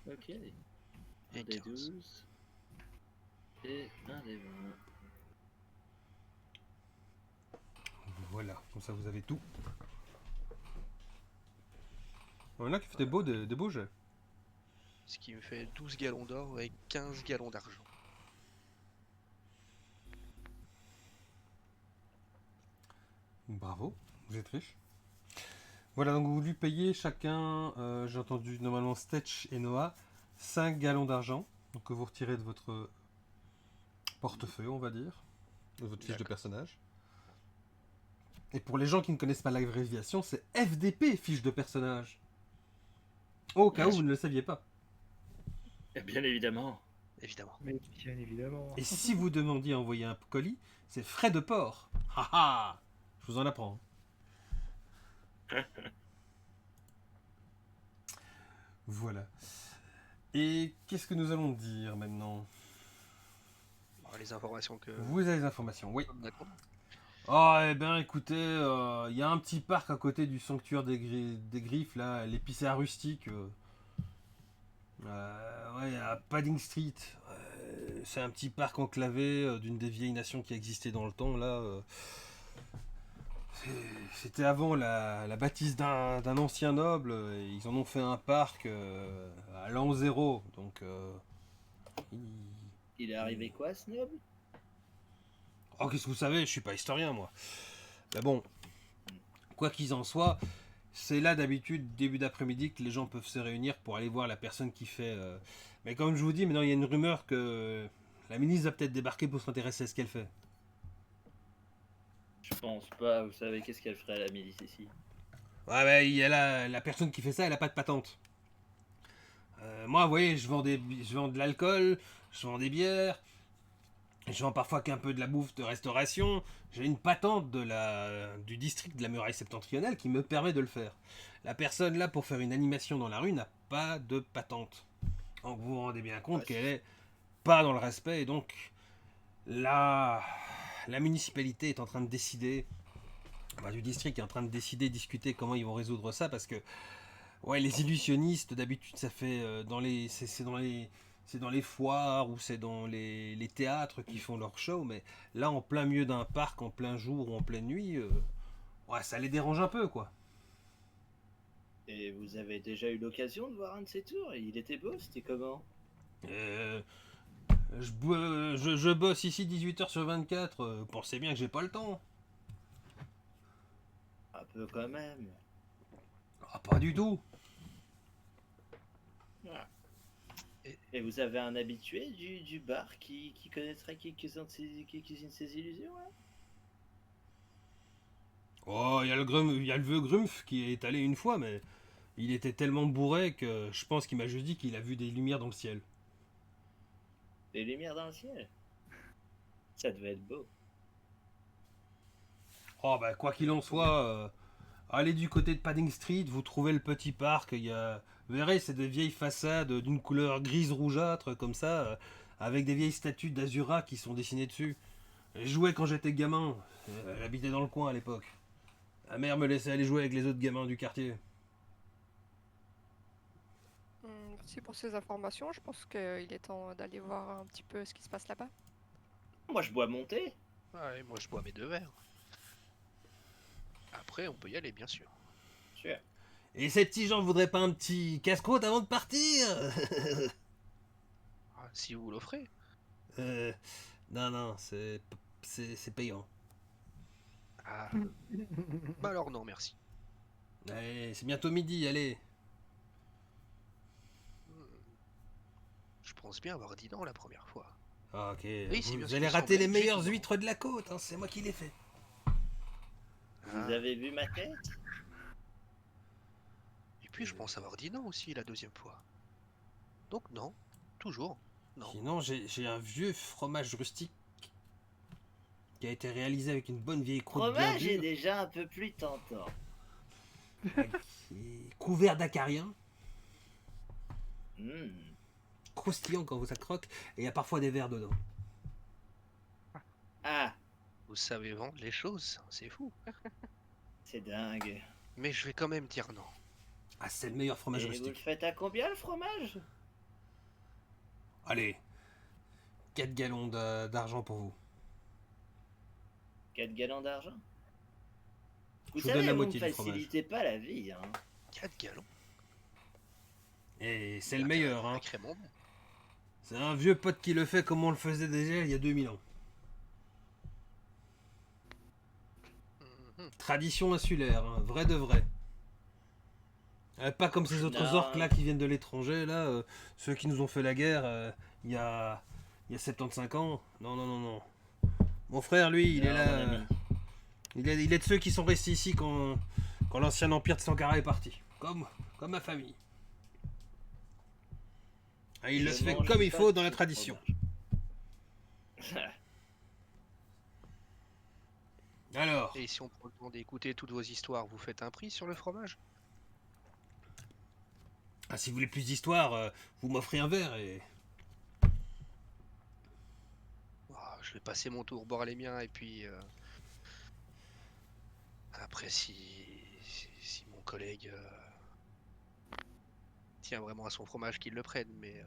Ok. Et Un des 15. 12 et un des 20. Voilà, comme ça vous avez tout. On en a qui fait des beaux jets. Ce qui me fait 12 gallons d'or et 15 gallons d'argent. Bravo, vous êtes riche. Voilà, donc vous lui payez chacun, j'ai entendu normalement Stetch et Noah, 5 gallons d'argent, donc que vous retirez de votre portefeuille, on va dire, de votre fiche de D'accord. personnage. Et pour les gens qui ne connaissent pas l'abréviation, c'est FDP, fiche de personnage. Au cas Bien où vous sûr. ne le saviez pas. Bien évidemment. Évidemment. Mais bien évidemment. Et si vous demandiez à envoyer un colis, c'est frais de port. Haha, je vous en apprends. Voilà. Et qu'est-ce que nous allons dire maintenant? Alors, les informations que. Vous avez les informations, oui. D'accord. Oh, eh bien, écoutez, il y a un petit parc à côté du sanctuaire des Griffes, là, l'épicéa rustique. Ouais, à Padding Street. C'est un petit parc enclavé d'une des vieilles nations qui existait dans le temps, là. C'était avant la bâtisse d'un ancien noble, et ils en ont fait un parc à l'an zéro. Donc, il- Il est arrivé quoi, Snob? oh, qu'est-ce que vous savez, je suis pas historien, moi. Mais bon, quoi qu'il en soit, c'est là d'habitude, début d'après-midi, que les gens peuvent se réunir pour aller voir la personne qui fait. Mais comme je vous dis, maintenant il y a une rumeur que la ministre va peut-être débarquer pour s'intéresser à ce qu'elle fait. Je pense pas, vous savez qu'est-ce qu'elle ferait à la milice ici? Ouais, mais il y a la personne qui fait ça, elle a pas de patente. Moi, vous voyez, je vends de l'alcool, je vends des bières, je vends parfois qu'un peu de la bouffe de restauration. J'ai une patente du district de la muraille septentrionale qui me permet de le faire. La personne là pour faire une animation dans la rue n'a pas de patente. Donc vous vous rendez bien compte Ouais, qu'elle est pas dans le respect et donc la municipalité est en train de décider, du district est en train de décider, discuter comment ils vont résoudre ça parce que ouais, les illusionnistes d'habitude ça fait c'est dans les foires ou c'est dans les théâtres qui font leur show, mais là en plein milieu d'un parc, en plein jour ou en pleine nuit, ouais, ça les dérange un peu quoi. Et vous avez déjà eu l'occasion de voir un de ces tours? Il était beau, c'était comment? Euh, je bosse ici 18 heures sur 24, pensez bien que j'ai pas le temps. Un peu quand même. Ah, pas du tout. Ah. Et vous avez un habitué du bar qui connaîtrait quelques-unes de ces illusions, là? Oh, il y a le vieux Grumpf qui est allé une fois, mais il était tellement bourré que je pense qu'il m'a juste dit qu'il a vu des lumières dans le ciel. Des lumières dans le ciel. Ça devait être beau. Oh, bah, quoi qu'il en soit, allez du côté de Padding Street, vous trouvez le petit parc. Vous verrez, c'est des vieilles façades d'une couleur grise rougeâtre, comme ça, avec des vieilles statues d'Azura qui sont dessinées dessus. Je jouais quand j'étais gamin. Elle habitait dans le coin à l'époque. Ma mère me laissait aller jouer avec les autres gamins du quartier. Merci pour ces informations. Je pense qu'il est temps d'aller voir un petit peu ce qui se passe là-bas. Moi, je bois mon thé. Ouais, moi je bois mes 2 verres. Après, on peut y aller, bien sûr. Sûr. Et ces petits gens voudraient pas un petit casse-croûte avant de partir? Ah, si vous l'offrez. Euh, non, non, c'est payant. Ah, bah alors non, merci. Allez, c'est bientôt midi, allez. Hmm, Je pense bien avoir dit non la première fois. Ah, ok, Oui, c'est bien vous ce allez qui me rater les semblait. J'ai meilleures dit non. huîtres de la côte, hein, c'est moi qui les fais. Vous Ah, avez vu ma tête? et puis je pense avoir dit non aussi la 2e fois. Donc non, toujours non. Sinon, j'ai un vieux fromage rustique qui a été réalisé avec une bonne vieille croûte bien Fromage est dure, déjà un peu plus tentant. qui est couvert d'acariens, Hmm. croustillant quand ça croque, et il y a parfois des vers dedans. Ah, Vous savez vendre les choses, c'est fou. c'est dingue. Mais je vais quand même dire non. Ah, c'est le meilleur fromage Et vous le rustique. faites à combien le fromage? Allez, 4 gallons d'argent pour vous. 4 gallons d'argent? Vous Je vous donne savez, la vous me moitié du fromage. facilitez pas la vie, hein. 4 gallons. Et c'est le meilleur, hein. Sacrément bon. C'est un vieux pote qui le fait comme on le faisait déjà il y a 2000 ans. Mhm. Tradition insulaire, hein, vrai de vrai. Pas comme ces autres Non. orques là qui viennent de l'étranger, là, ceux qui nous ont fait la guerre il y a 75 ans. Non, non, non, non. Mon frère, lui, il Non, est là. mon ami. Il est de ceux qui sont restés ici quand l'ancien empire de Sankara est parti. Comme ma famille. Ah, il le Je fait mange comme il pas faut de dans la ce tradition. fromage. Alors, Et si on prend le temps d'écouter toutes vos histoires, vous faites un prix sur le fromage? si vous voulez plus d'histoire, vous m'offrez un verre et. Ah, je vais passer mon tour boire les miens et puis après si mon collègue tient vraiment à son fromage qu'il le prenne, mais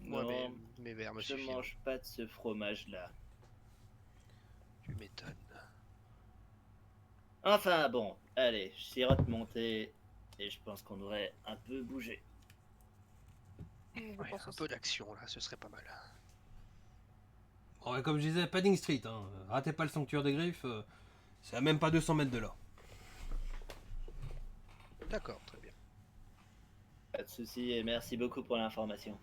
moi Non, mes verres me je suffiront. mange pas de ce fromage-là. Tu m'étonnes. Enfin bon, allez, je sirote mon thé et je pense qu'on devrait un peu bouger. Je Ouais, pense un aussi. peu d'action là, ce serait pas mal. Bon, ouais, comme je disais, Padding Street, hein. Ratez pas le sanctuaire des griffes, c'est à même pas 200 mètres de là. D'accord, très bien. Pas de souci et merci beaucoup pour l'information.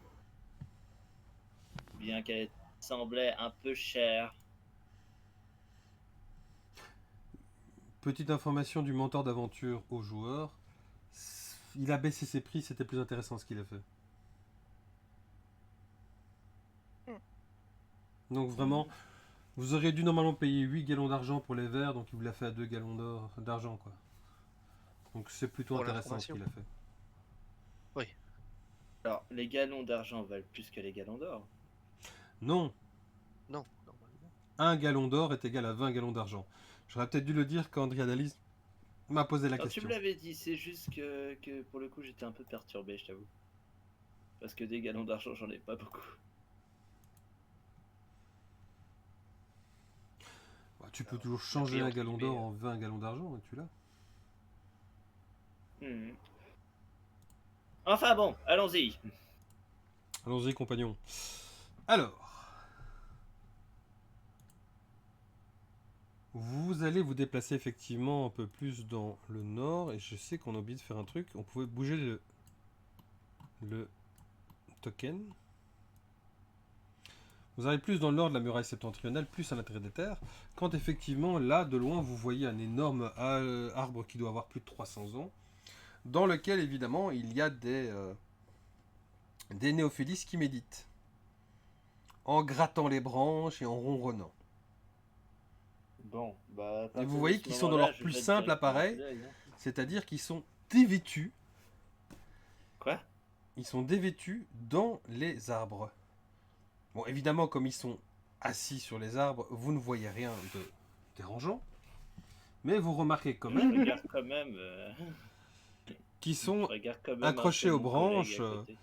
Bien qu'elle semblait un peu chère. Petite information du mentor d'aventure aux joueurs. Il a baissé ses prix, c'était plus intéressant ce qu'il a fait. Donc vraiment, vous auriez dû normalement payer 8 gallons d'argent pour les verres, donc il vous l'a fait à 2 gallons d'argent, quoi. Donc c'est plutôt Pour intéressant ce l'information. qu'il a fait. Alors, les gallons d'argent valent plus que les gallons d'or. Non, Non, normalement. 1 gallon d'or est égal à 20 gallons d'argent. J'aurais peut-être dû le dire quand Adrianalyse m'a posé la Non, tu question. me l'avais dit, c'est juste que pour le coup j'étais un peu perturbé, je t'avoue. Parce que des gallons d'argent, j'en ai pas beaucoup. Bah, tu peux Alors, toujours changer prix, un entre gallon d'or guillemets, en 20 gallons d'argent, et tu l'as. Hmm. Enfin bon, allons-y. Allons-y, compagnon. Alors, vous allez vous déplacer effectivement un peu plus dans le nord, et je sais qu'on a oublié de faire un truc. On pouvait bouger le token. Vous arrivez plus dans le nord de la muraille septentrionale, plus à l'intérieur des terres, quand effectivement, là, de loin, vous voyez un énorme arbre qui doit avoir plus de 300 ans, dans lequel, évidemment, il y a des néophilis qui méditent, en grattant les branches et en ronronnant. Bon, bah, à Et partir vous de voyez ce qu'ils sont dans moment-là, leur je plus jette simple directement un coup appareil, d'œil, hein. c'est-à-dire qu'ils sont dévêtus. Quoi? Ils sont dévêtus dans les arbres. Bon, évidemment, comme ils sont assis sur les arbres, vous ne voyez rien de dérangeant. Mais vous remarquez quand Je même regarde quand même, qu'ils je sont regarde quand même un accrochés peu aux mon collègue branches à côté.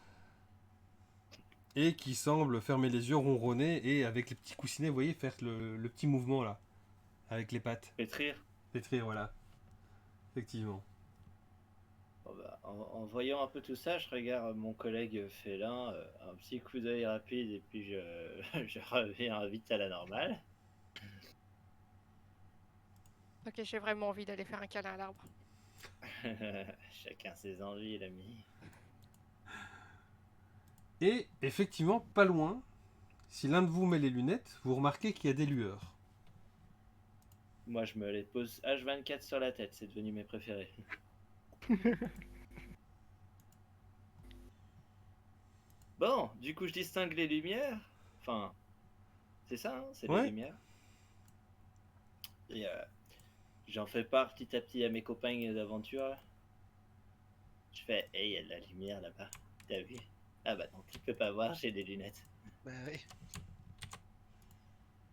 et qui semblent fermer les yeux, ronronner et avec les petits coussinets, vous voyez, faire le petit mouvement là, avec les pattes. Pétrir. Pétrir, voilà. Effectivement. Bon, bah, en voyant un peu tout ça, je regarde mon collègue félin, un petit coup d'œil rapide et puis je reviens vite à la normale. Ok, j'ai vraiment envie d'aller faire un câlin à l'arbre. Chacun ses envies, l'ami. Et effectivement, pas loin, si l'un de vous met les lunettes, vous remarquez qu'il y a des lueurs. Moi, je me les pose H24 sur la tête, c'est devenu mes préférés. Bon, du coup, je distingue les lumières. Enfin, c'est ça, hein, c'est les Ouais. lumières. Et j'en fais part petit à petit à mes copains d'aventure. Je fais, hey, il y a de la lumière là-bas. T'as vu? Ah bah non, tu peux pas voir, j'ai des lunettes. Bah ouais.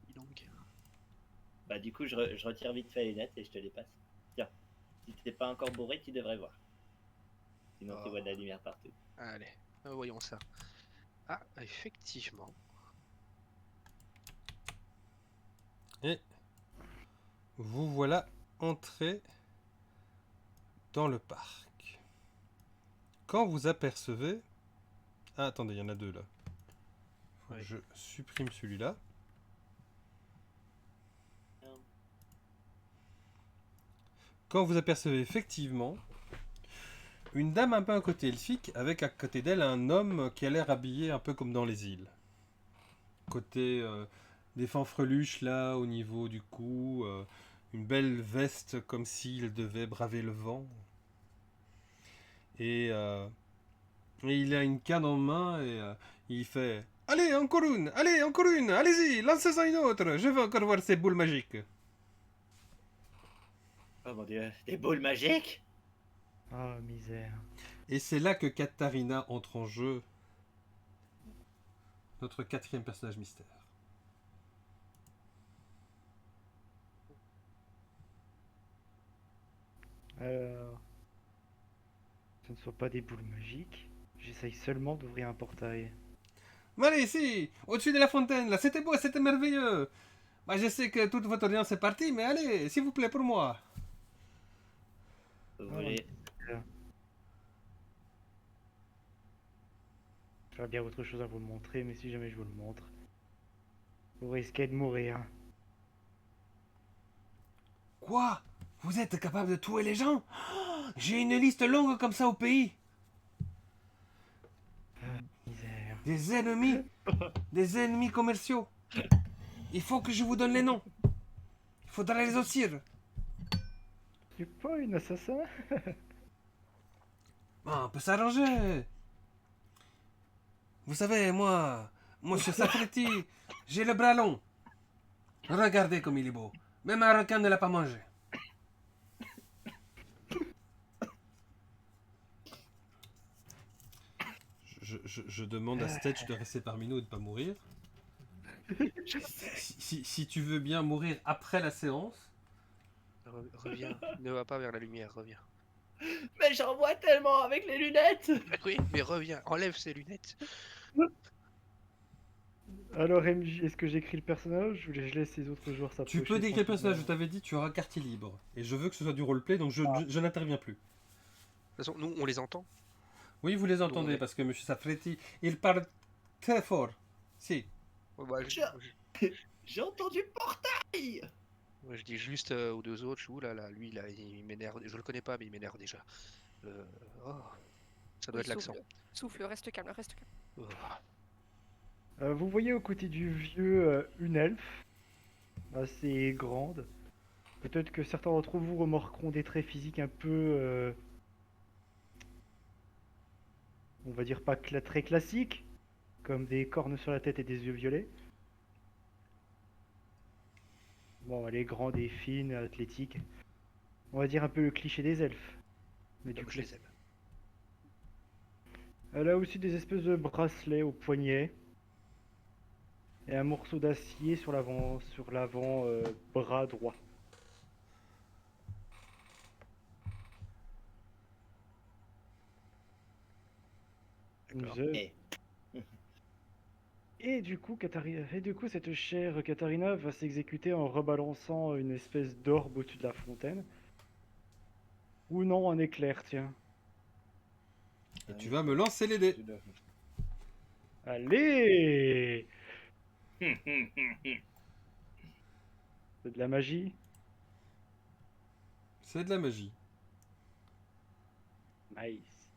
Dis donc. Bah du coup, je retire vite fait les lunettes et je te les passe. Tiens, si t'es pas encore bourré, tu devrais voir. Sinon, tu Oh. vois de la lumière partout. Allez, voyons ça. Ah, effectivement. Et vous voilà entré dans le parc. Quand vous apercevez... Ah, attendez, il y en a deux là. Faut que Oui. je supprime celui-là. Quand vous apercevez effectivement une dame un peu à côté elfique, avec à côté d'elle un homme qui a l'air habillé un peu comme dans les îles. Côté des fanfreluches là au niveau du cou, une belle veste comme s'il devait braver le vent. Et il a une canne en main et il fait allez, encore une, allez-y, lancez-en une autre, je veux encore voir ces boules magiques. Oh mon dieu, des boules magiques? Oh, misère. Et c'est là que Katharina entre en jeu, notre quatrième personnage mystère. Alors, ce ne sont pas des boules magiques. J'essaye seulement d'ouvrir un portail. Mais allez, ici, au-dessus de la fontaine, là, c'était beau, c'était merveilleux. Bah, je sais que toute votre audience est partie, mais allez, s'il vous plaît, pour moi. Vous Oh, voulez... misère. J'aurais bien autre chose à vous montrer, mais si jamais je vous le montre, vous risquez de mourir. Quoi? Vous êtes capable de tuer les gens? J'ai une liste longue comme ça au pays. Misère. Des ennemis commerciaux. Il faut que je vous donne les noms. Il faudra les ossir. Tu es pas une assassin? Bon, on peut s'arranger. Vous savez, moi, monsieur Safreti, j'ai le bras long. Regardez comme il est beau. Même un requin ne l'a pas mangé. Je demande à Stetch de rester parmi nous et de ne pas mourir. Si tu veux bien mourir après la séance. Reviens, ne va pas vers la lumière, reviens. Mais j'en vois tellement avec les lunettes! Oui, mais reviens, enlève ces lunettes. Alors MJ, est-ce que j'écris le personnage ou je laisse les autres joueurs s'approcher? Tu peux décrire le personnage, je tranquillement t'avais dit, tu auras quartier libre. Et je veux que ce soit du roleplay, donc je n'interviens plus. De toute façon, nous, on les entend. Oui, vous les entendez, Ouais. parce que monsieur Safreti, il parle très fort. Si. Ouais, bah, J'ai entendu portail! moi, je dis juste aux deux autres, ouh là là, lui, là, il m'énerve. Je le connais pas, mais il m'énerve déjà. Oh, ça doit Oui, être l'accent. souffle, reste calme, reste calme. Oh. Vous voyez aux côtés du vieux une elfe, assez grande. Peut-être que certains d'entre vous remarqueront des traits physiques un peu, on va dire pas très classiques, comme des cornes sur la tête et des yeux violets. Bon, elle est grande et fine, athlétique. On va dire un peu le cliché des elfes. Mais du Comme coup, je les aime. elle a aussi des espèces de bracelets au poignet et un morceau d'acier sur l'avant bras droit. D'accord. Eh, Et du coup, cette chère Katharina va s'exécuter en rebalançant une espèce d'orbe au-dessus de la fontaine. Ou non, un éclair, tiens. Et tu vas me lancer les dés. Allez! C'est de la magie? C'est de la magie. Nice.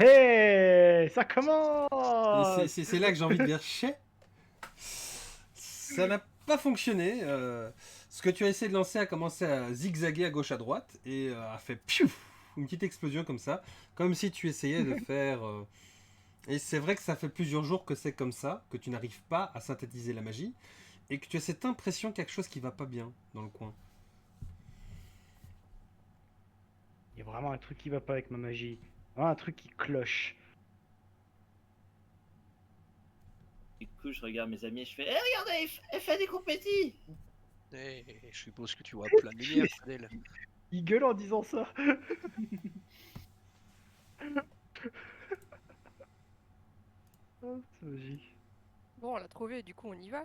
Hey! Ça Et commence! c'est là que j'ai envie de dire chais. Ça n'a pas fonctionné. Ce que tu as essayé de lancer a commencé à zigzaguer à gauche à droite et a fait piouf, une petite explosion comme ça, comme si tu essayais de faire. Et c'est vrai que ça fait plusieurs jours que c'est comme ça, que tu n'arrives pas à synthétiser la magie et que tu as cette impression qu'il y a quelque chose qui va pas bien dans le coin. Il y a vraiment un truc qui va pas avec ma magie. Vraiment un truc qui cloche. du coup, je regarde mes amis et je fais, eh, regardez, elle fait des compétis. Et je suppose que tu vois plein de lumière, Fadel. Il gueule en disant ça. Oh, c'est magie. Bon, on l'a trouvé, du coup on y va.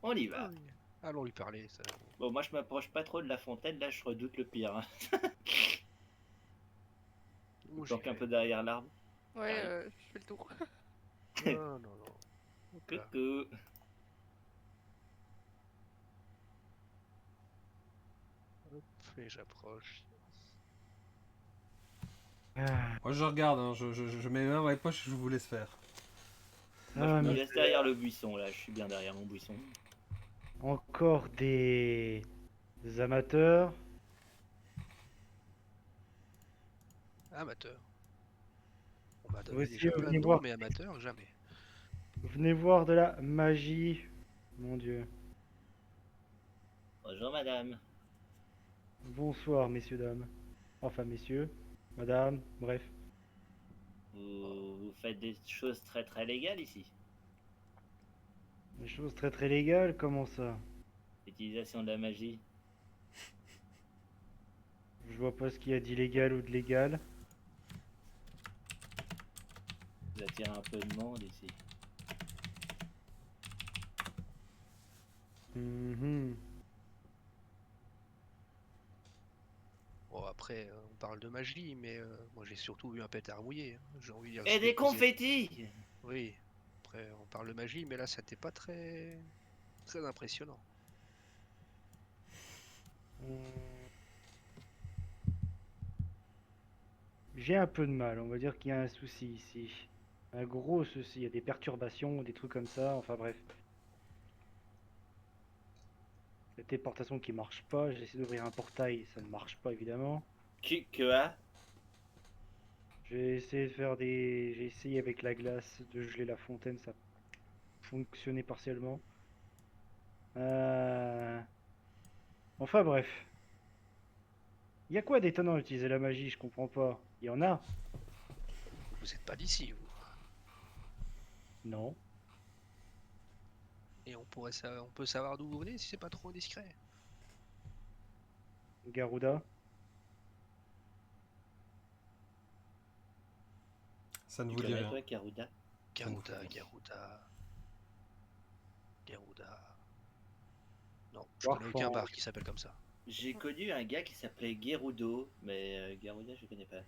On y Ah va. oui. Allons lui parler, ça. Bon, moi, je m'approche pas trop de la fontaine, là, je redoute le pire. Hein. Je Moi j'y planque un vais. peu derrière l'arbre. Ouais, J'arrive. je fais le tour. Non, non, non. Hop là. Coucou. Hop, et j'approche. Ah, Moi je regarde, hein, je mets mes mains dans les poches et je vous laisse faire. Moi, je me mais laisse derrière le buisson, là, je suis bien derrière mon buisson. encore des amateurs. Amateur. On m'a Vous donné aussi, déjà plein de noms, mais amateur, jamais. venez voir de la magie. Mon Dieu. Bonjour, madame. Bonsoir, messieurs, dames. Enfin, messieurs, madame, bref. Vous faites des choses très très légales ici. Des choses très très légales, comment ça? L'utilisation de la magie. Je vois pas ce qu'il y a d'illégal ou de légal. Vous attirez un peu de monde ici. Mhm. Bon, après, on parle de magie, mais moi j'ai surtout vu un pétard mouillé. Hein. J'ai envie de dire. Et c'était des posé. confettis. Oui. Après, on parle de magie, mais là, c'était pas très, très impressionnant. Hmm. J'ai un peu de mal, on va dire qu'il y a un souci ici. Un gros souci, il y a des perturbations, des trucs comme ça, enfin bref. La téléportation qui marche pas, j'essaie d'ouvrir un portail, ça ne marche pas évidemment. Quoi? J'ai essayé avec la glace de geler la fontaine, ça fonctionnait partiellement. Euh, Enfin bref. Il y a quoi d'étonnant à utiliser la magie, je comprends pas. Il y en a? Vous êtes pas d'ici, vous. Non. Et on peut savoir d'où vous venez si c'est pas trop indiscret. Garuda? Ça ne Tu vous dit connais rien. toi, Karuda? Ça ne vous Garuda, dit rien. Garuda, Garuda. Non, je connais aucun Warfang. bar qui s'appelle comme ça. J'ai connu un gars qui s'appelait Gerudo, mais Garuda, je connais pas.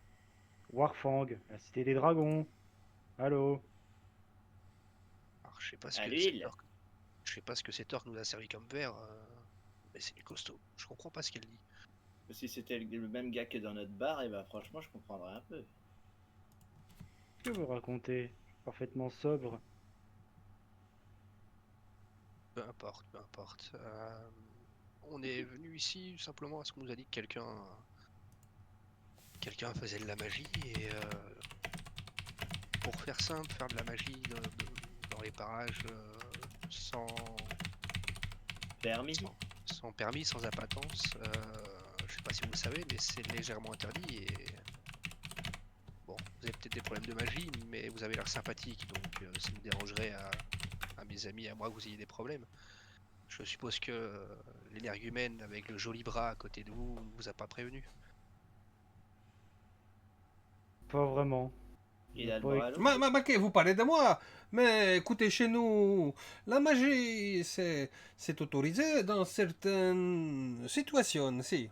Warfang, la cité des dragons. Allô? Alors, je sais pas ce À que cet l'huile. orc, je sais pas ce que cet orc nous a servi comme verre, mais c'est costaud. Je comprends pas ce qu'elle dit. Si c'était le même gars que dans notre bar, et ben franchement, je comprendrais un peu. Que vous racontez? parfaitement sobre. Peu importe, peu importe. On est venu ici simplement parce qu'on nous a dit que quelqu'un faisait de la magie et pour faire simple, faire de la magie dans les parages sans, Permis. sans permis, sans appâtance, je sais pas si vous le savez, mais c'est légèrement interdit et bon, vous avez peut-être des problèmes de magie, mais vous avez l'air sympathique, donc ça nous dérangerait à mes amis et à moi que vous ayez des problèmes. Je suppose que l'énergumène avec le joli bras à côté de vous ne vous a pas prévenu. Pas vraiment. Il J'ai a le pas bras écouté. long. Vous parlez de moi. Mais écoutez, chez nous, la magie, c'est autorisé dans certaines situations, si.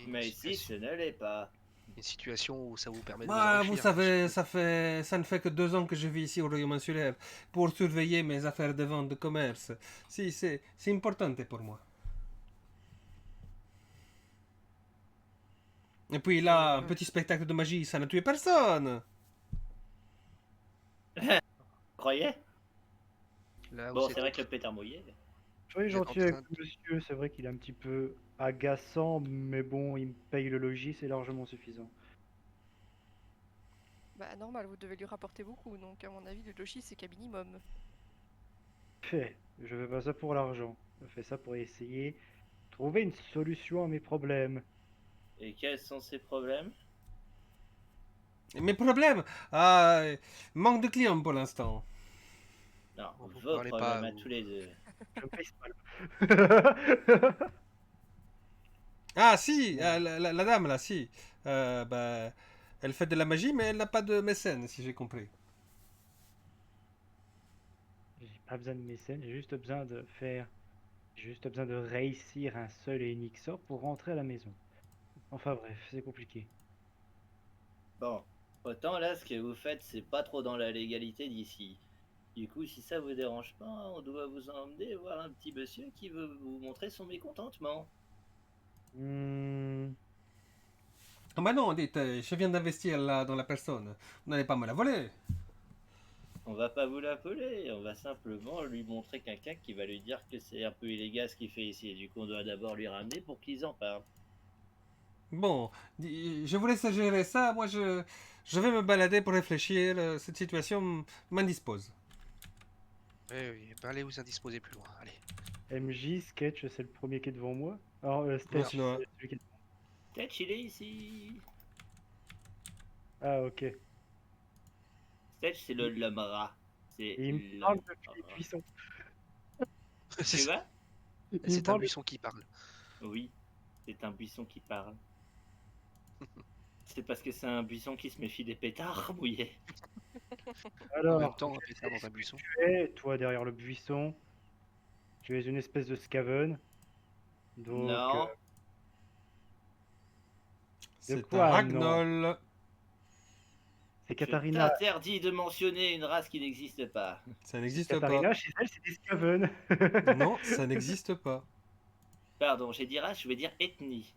Mais Mais ici, ce ne l'est pas. une situation où ça vous permet de vous Bah, vous enrichir. savez, ça ne fait que 2 ans que je vis ici au Royaume insulaire pour surveiller mes affaires de vente de commerce. Si, c'est important pour moi. Et puis là, un petit spectacle de magie, ça n'a tué personne. Croyez? Là, Bon, vous c'est êtes vrai en que le pétard mouillé. Soyez Vous êtes en gentil avec train le monsieur, c'est vrai qu'il est un petit peu agaçant, mais bon, il me paye le logis, c'est largement suffisant. Bah normal, vous devez lui rapporter beaucoup, donc à mon avis le logis c'est qu'un minimum. Fait, je fais pas ça pour l'argent. Je fais ça pour essayer de trouver une solution à mes problèmes. Et quels sont ses problèmes? Mes problèmes, manque de clients pour l'instant. Non, Bon, vous vos parlez problèmes pas, à vous. tous les deux. Je me paye pas. Ah si, Non, la dame là, si. Bah, elle fait de la magie, mais elle n'a pas de mécène, si j'ai compris. j'ai pas besoin de mécène, j'ai juste besoin de réussir un seul et unique sort pour rentrer à la maison. Enfin bref, c'est compliqué. Bon, autant là, ce que vous faites, c'est pas trop dans la légalité d'ici. Du coup, si ça vous dérange pas, on doit vous emmener voir un petit monsieur qui veut vous montrer son mécontentement. Hmm, Ah bah non, dites, je viens d'investir là dans la personne. Vous n'allez pas me la voler. On va pas vous l'appeler, on va simplement lui montrer quelqu'un qui va lui dire que c'est un peu illégal ce qu'il fait ici. Et du coup, on doit d'abord lui ramener pour qu'ils en parlent. Bon, je vous laisse gérer ça. Moi, je vais me balader pour réfléchir. Cette situation m'indispose. Oui, oui, ben allez vous indisposer plus loin. Allez. MJ, Sketch, c'est le premier qui est devant moi. Alors, Sketch, Non. c'est celui qui est... Sketch, il est ici. Ah, ok. Sketch, c'est le Lamara. C'est Et il me le. parle depuis les buissons. Tu vois? Il me C'est un parle buisson qui parle. Oui, c'est un buisson qui parle. C'est parce que c'est un buisson qui se méfie des pétards mouillés. En même Alors, temps, un pétard dans un buisson. tu es, toi, derrière le buisson, tu es une espèce de scaven. Donc, Non, de C'est un quoi, non? ragnoll. C'est je Katharina. t'interdis de mentionner une race qui n'existe pas. Ça n'existe pas. Katharina, chez elle, c'est des scaven. Non, ça n'existe pas. Pardon, j'ai dit race, je vais dire ethnie.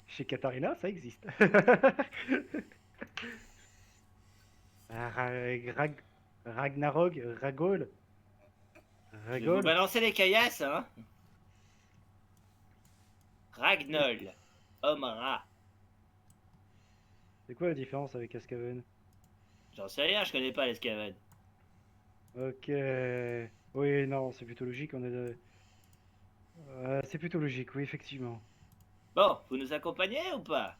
Chez Katharina, ça existe. Ragnarok, Ragol, Je vais vous Ragol. balancer les caillasses, hein. Ragnol, homme rat. C'est quoi la différence avec Askaven? J'en sais rien, je connais pas les Skaven. Ok. Oui, non, c'est plutôt logique. C'est plutôt logique, oui, effectivement. Bon, vous nous accompagnez ou pas?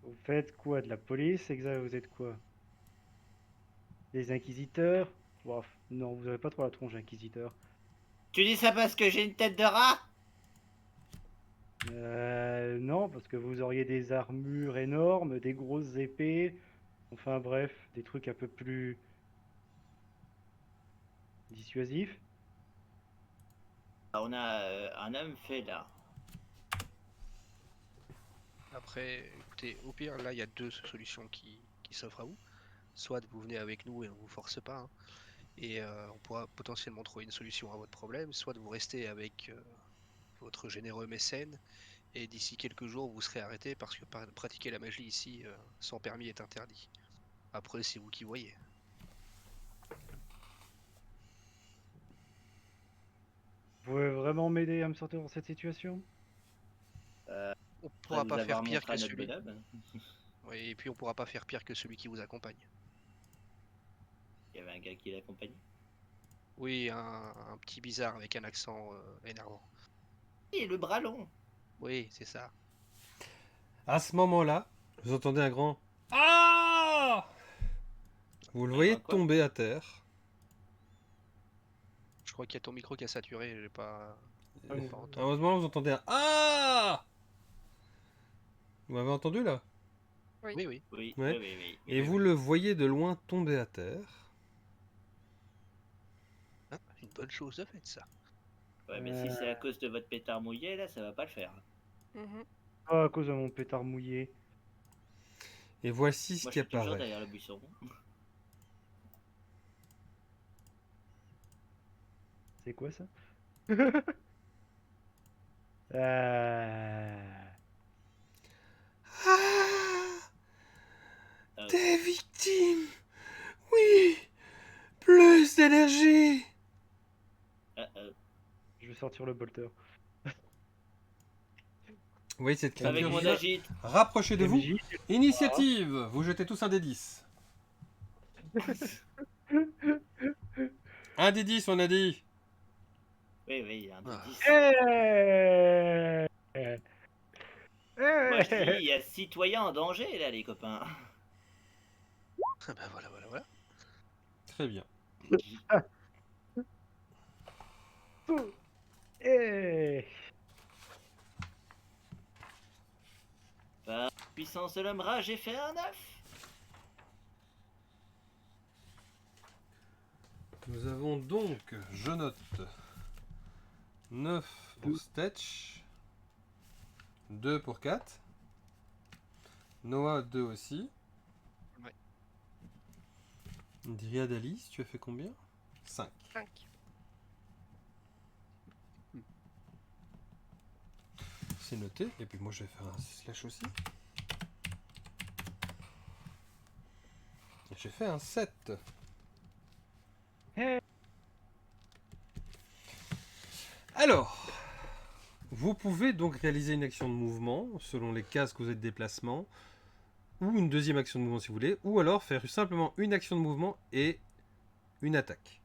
Vous faites quoi? De la police? Exact, vous êtes quoi? Des inquisiteurs? Bof, non, vous avez pas trop la tronche, inquisiteur. Tu dis ça parce que j'ai une tête de rat? Non, parce que vous auriez des armures énormes, des grosses épées. Enfin bref, des trucs un peu plus dissuasifs. On a un homme fait là. Après, écoutez, au pire, là, il y a deux solutions qui s'offrent à vous. Soit vous venez avec nous et on vous force pas, hein, et on pourra potentiellement trouver une solution à votre problème, soit vous restez avec votre généreux mécène, et d'ici quelques jours, vous serez arrêté parce que pratiquer la magie ici sans permis est interdit. Après, c'est vous qui voyez. Vous pouvez vraiment m'aider à me sortir de cette situation? On Après pourra vous pas faire avoir pire montré que à notre celui. bonhomme, Oui, et puis on pourra pas faire pire que celui qui vous accompagne. il y avait un gars qui l'accompagnait. Oui, un petit bizarre avec un accent énervant. Et le bras long. Oui, c'est ça. À ce moment-là, vous entendez un grand Ah! Vous le Un voyez grand quoi? tomber à terre. Je crois qu'il y a ton micro qui a saturé, j'ai pas Ah, À pas un entendu. moment, vous entendez un Ah! Vous m'avez entendu là? Oui. Oui, oui. Oui, Ouais. oui, oui, oui. Et Oui, vous oui. le voyez de loin tomber à terre. Ah, une bonne chose de faite, ça. Ouais, mais si c'est à cause de votre pétard mouillé, là, ça va pas le faire. Mhm. Pas à cause de mon pétard mouillé. Et voici ce Moi, qui je suis toujours apparaît. derrière le buisson. C'est quoi ça? Euh... Ah! Euh, Des victimes! Oui! Plus d'énergie! Je vais sortir le bolter. Vous voyez cette avec créature mon se agite. rapprocher de vous. MJ, Initiative! Vous jetez tous un des 10. Un des 10, on a dit. Oui, oui, un des Ah. 10. Eh Moi, je dis, il y a citoyen en danger, là, les copains. Bah voilà, voilà, voilà. Très bien. Eh Par puissance de l'homme rage, j'ai fait un 9. Nous avons donc, je note, 9 pour Stetch, 2 pour Kat, Noah 2 aussi. Ouais. Dryad Alice, tu as fait combien? 5. 5. C'est noté. Et puis moi je vais faire un slash aussi. J'ai fait un 7. Alors, vous pouvez donc réaliser une action de mouvement selon les cases que vous êtes de déplacement, ou une deuxième action de mouvement si vous voulez, ou alors faire simplement une action de mouvement et une attaque.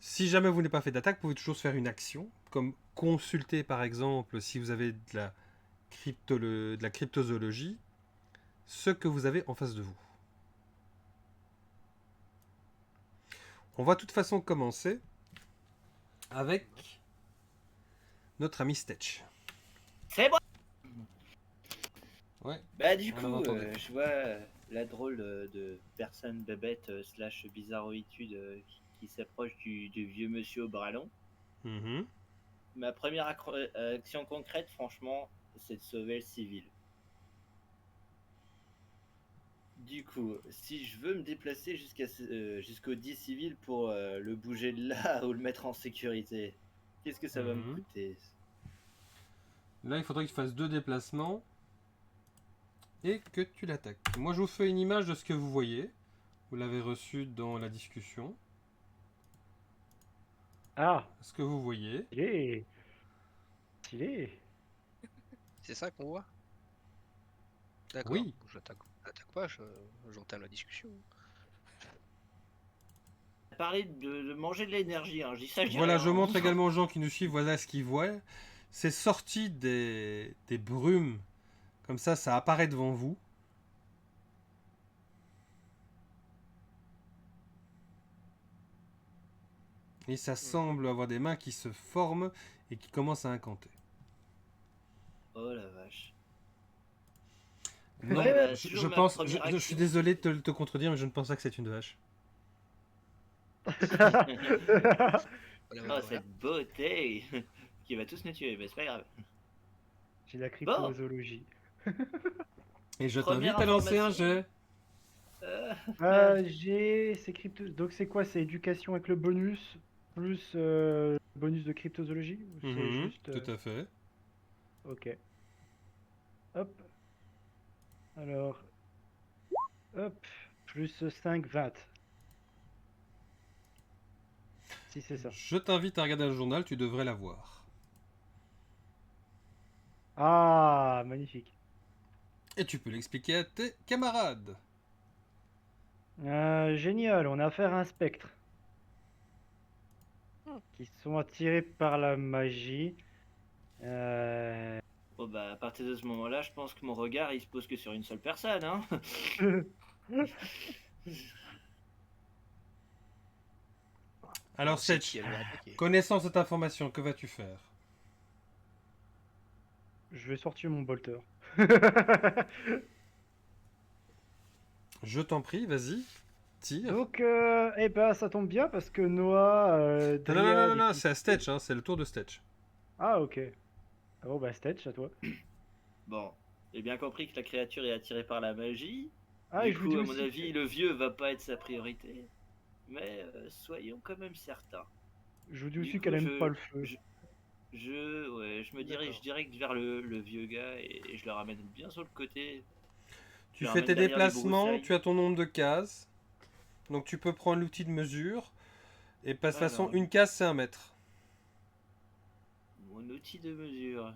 Si jamais vous n'avez pas fait d'attaque, vous pouvez toujours se faire une action, comme consulter par exemple, si vous avez de la cryptozoologie, ce que vous avez en face de vous. On va de toute façon commencer avec notre ami Stetch. C'est bon. Ouais. Bah, du On coup, avait entendu. je vois la drôle de personne bébête slash bizarroïtude qui s'approche du vieux monsieur au bras long. Mhm. Ma première action concrète, franchement, c'est de sauver le civil. Du coup, si je veux me déplacer jusqu'au 10 civil pour le bouger de là ou le mettre en sécurité, qu'est-ce que ça va me Mhm. coûter? Là, il faudrait que tu fasses 2 déplacements et que tu l'attaques. Moi, je vous fais une image de ce que vous voyez. Vous l'avez reçu dans la discussion. Ah, Ce que vous voyez. stylé. Stylé. C'est ça qu'on voit? D'accord. Oui. J'attaque pas, j'entame la discussion. Parler de manger de l'énergie, hein. Je dis ça, je dis Voilà, rien, je hein. montre également aux gens qui nous suivent, voilà ce qu'ils voient. C'est sorti des brumes. Comme ça apparaît devant vous. Et ça semble avoir des mains qui se forment et qui commencent à incanter. Oh la vache. Non, Ouais, bah, je toujours ma pense, première je suis action. désolé de te contredire, mais je ne pense pas que c'est une vache. Voilà, Oh, voilà, voilà. cette beauté qui va tous nous tuer, mais c'est pas grave. J'ai la Bon, cryptozoologie. Et je première t'invite à lancer un information. jet. C'est crypto. Donc c'est quoi? C'est éducation avec le bonus plus bonus de cryptozoologie? Ou c'est Mhm, juste. tout à fait. Ok. Hop. Alors. Hop. Plus 5, 20. Si c'est ça. Je t'invite à regarder le journal, tu devrais l'avoir. Ah, magnifique. Et tu peux l'expliquer à tes camarades. Génial, on a affaire à un spectre. Hmm. Qui sont attirés par la magie. Euh... Bon bah à partir de ce moment-là, je pense que mon regard il se pose que sur une seule personne, hein. Alors On sait Setch, qui elle va attaquer. connaissant cette information, que vas-tu faire? Je vais sortir mon bolter. Je t'en prie, vas-y, tire. Donc, eh ben, ça tombe bien parce que Noah, Non, non, non, non, Dryad non, et c'est à Stetch, hein, c'est le tour de Stetch. Ah, ok. Ah bon, bah, Stetch, à toi. Bon, j'ai bien compris que la créature est attirée par la magie. Ah, Du et je vous coup, dis à mon aussi avis, le vieux va pas être sa priorité. Mais soyons quand même certains. je vous dis Du aussi coup, qu'elle aime pas le feu. je me dirige D'accord. direct vers le vieux gars et je le ramène bien sur le côté. Je Tu le fais ramène tes derrière les déplacements, broussailles. tu as ton nombre de cases. Donc tu peux prendre l'outil de mesure. Et de toute façon, Alors, une case, c'est 1 mètre. mon outil de mesure.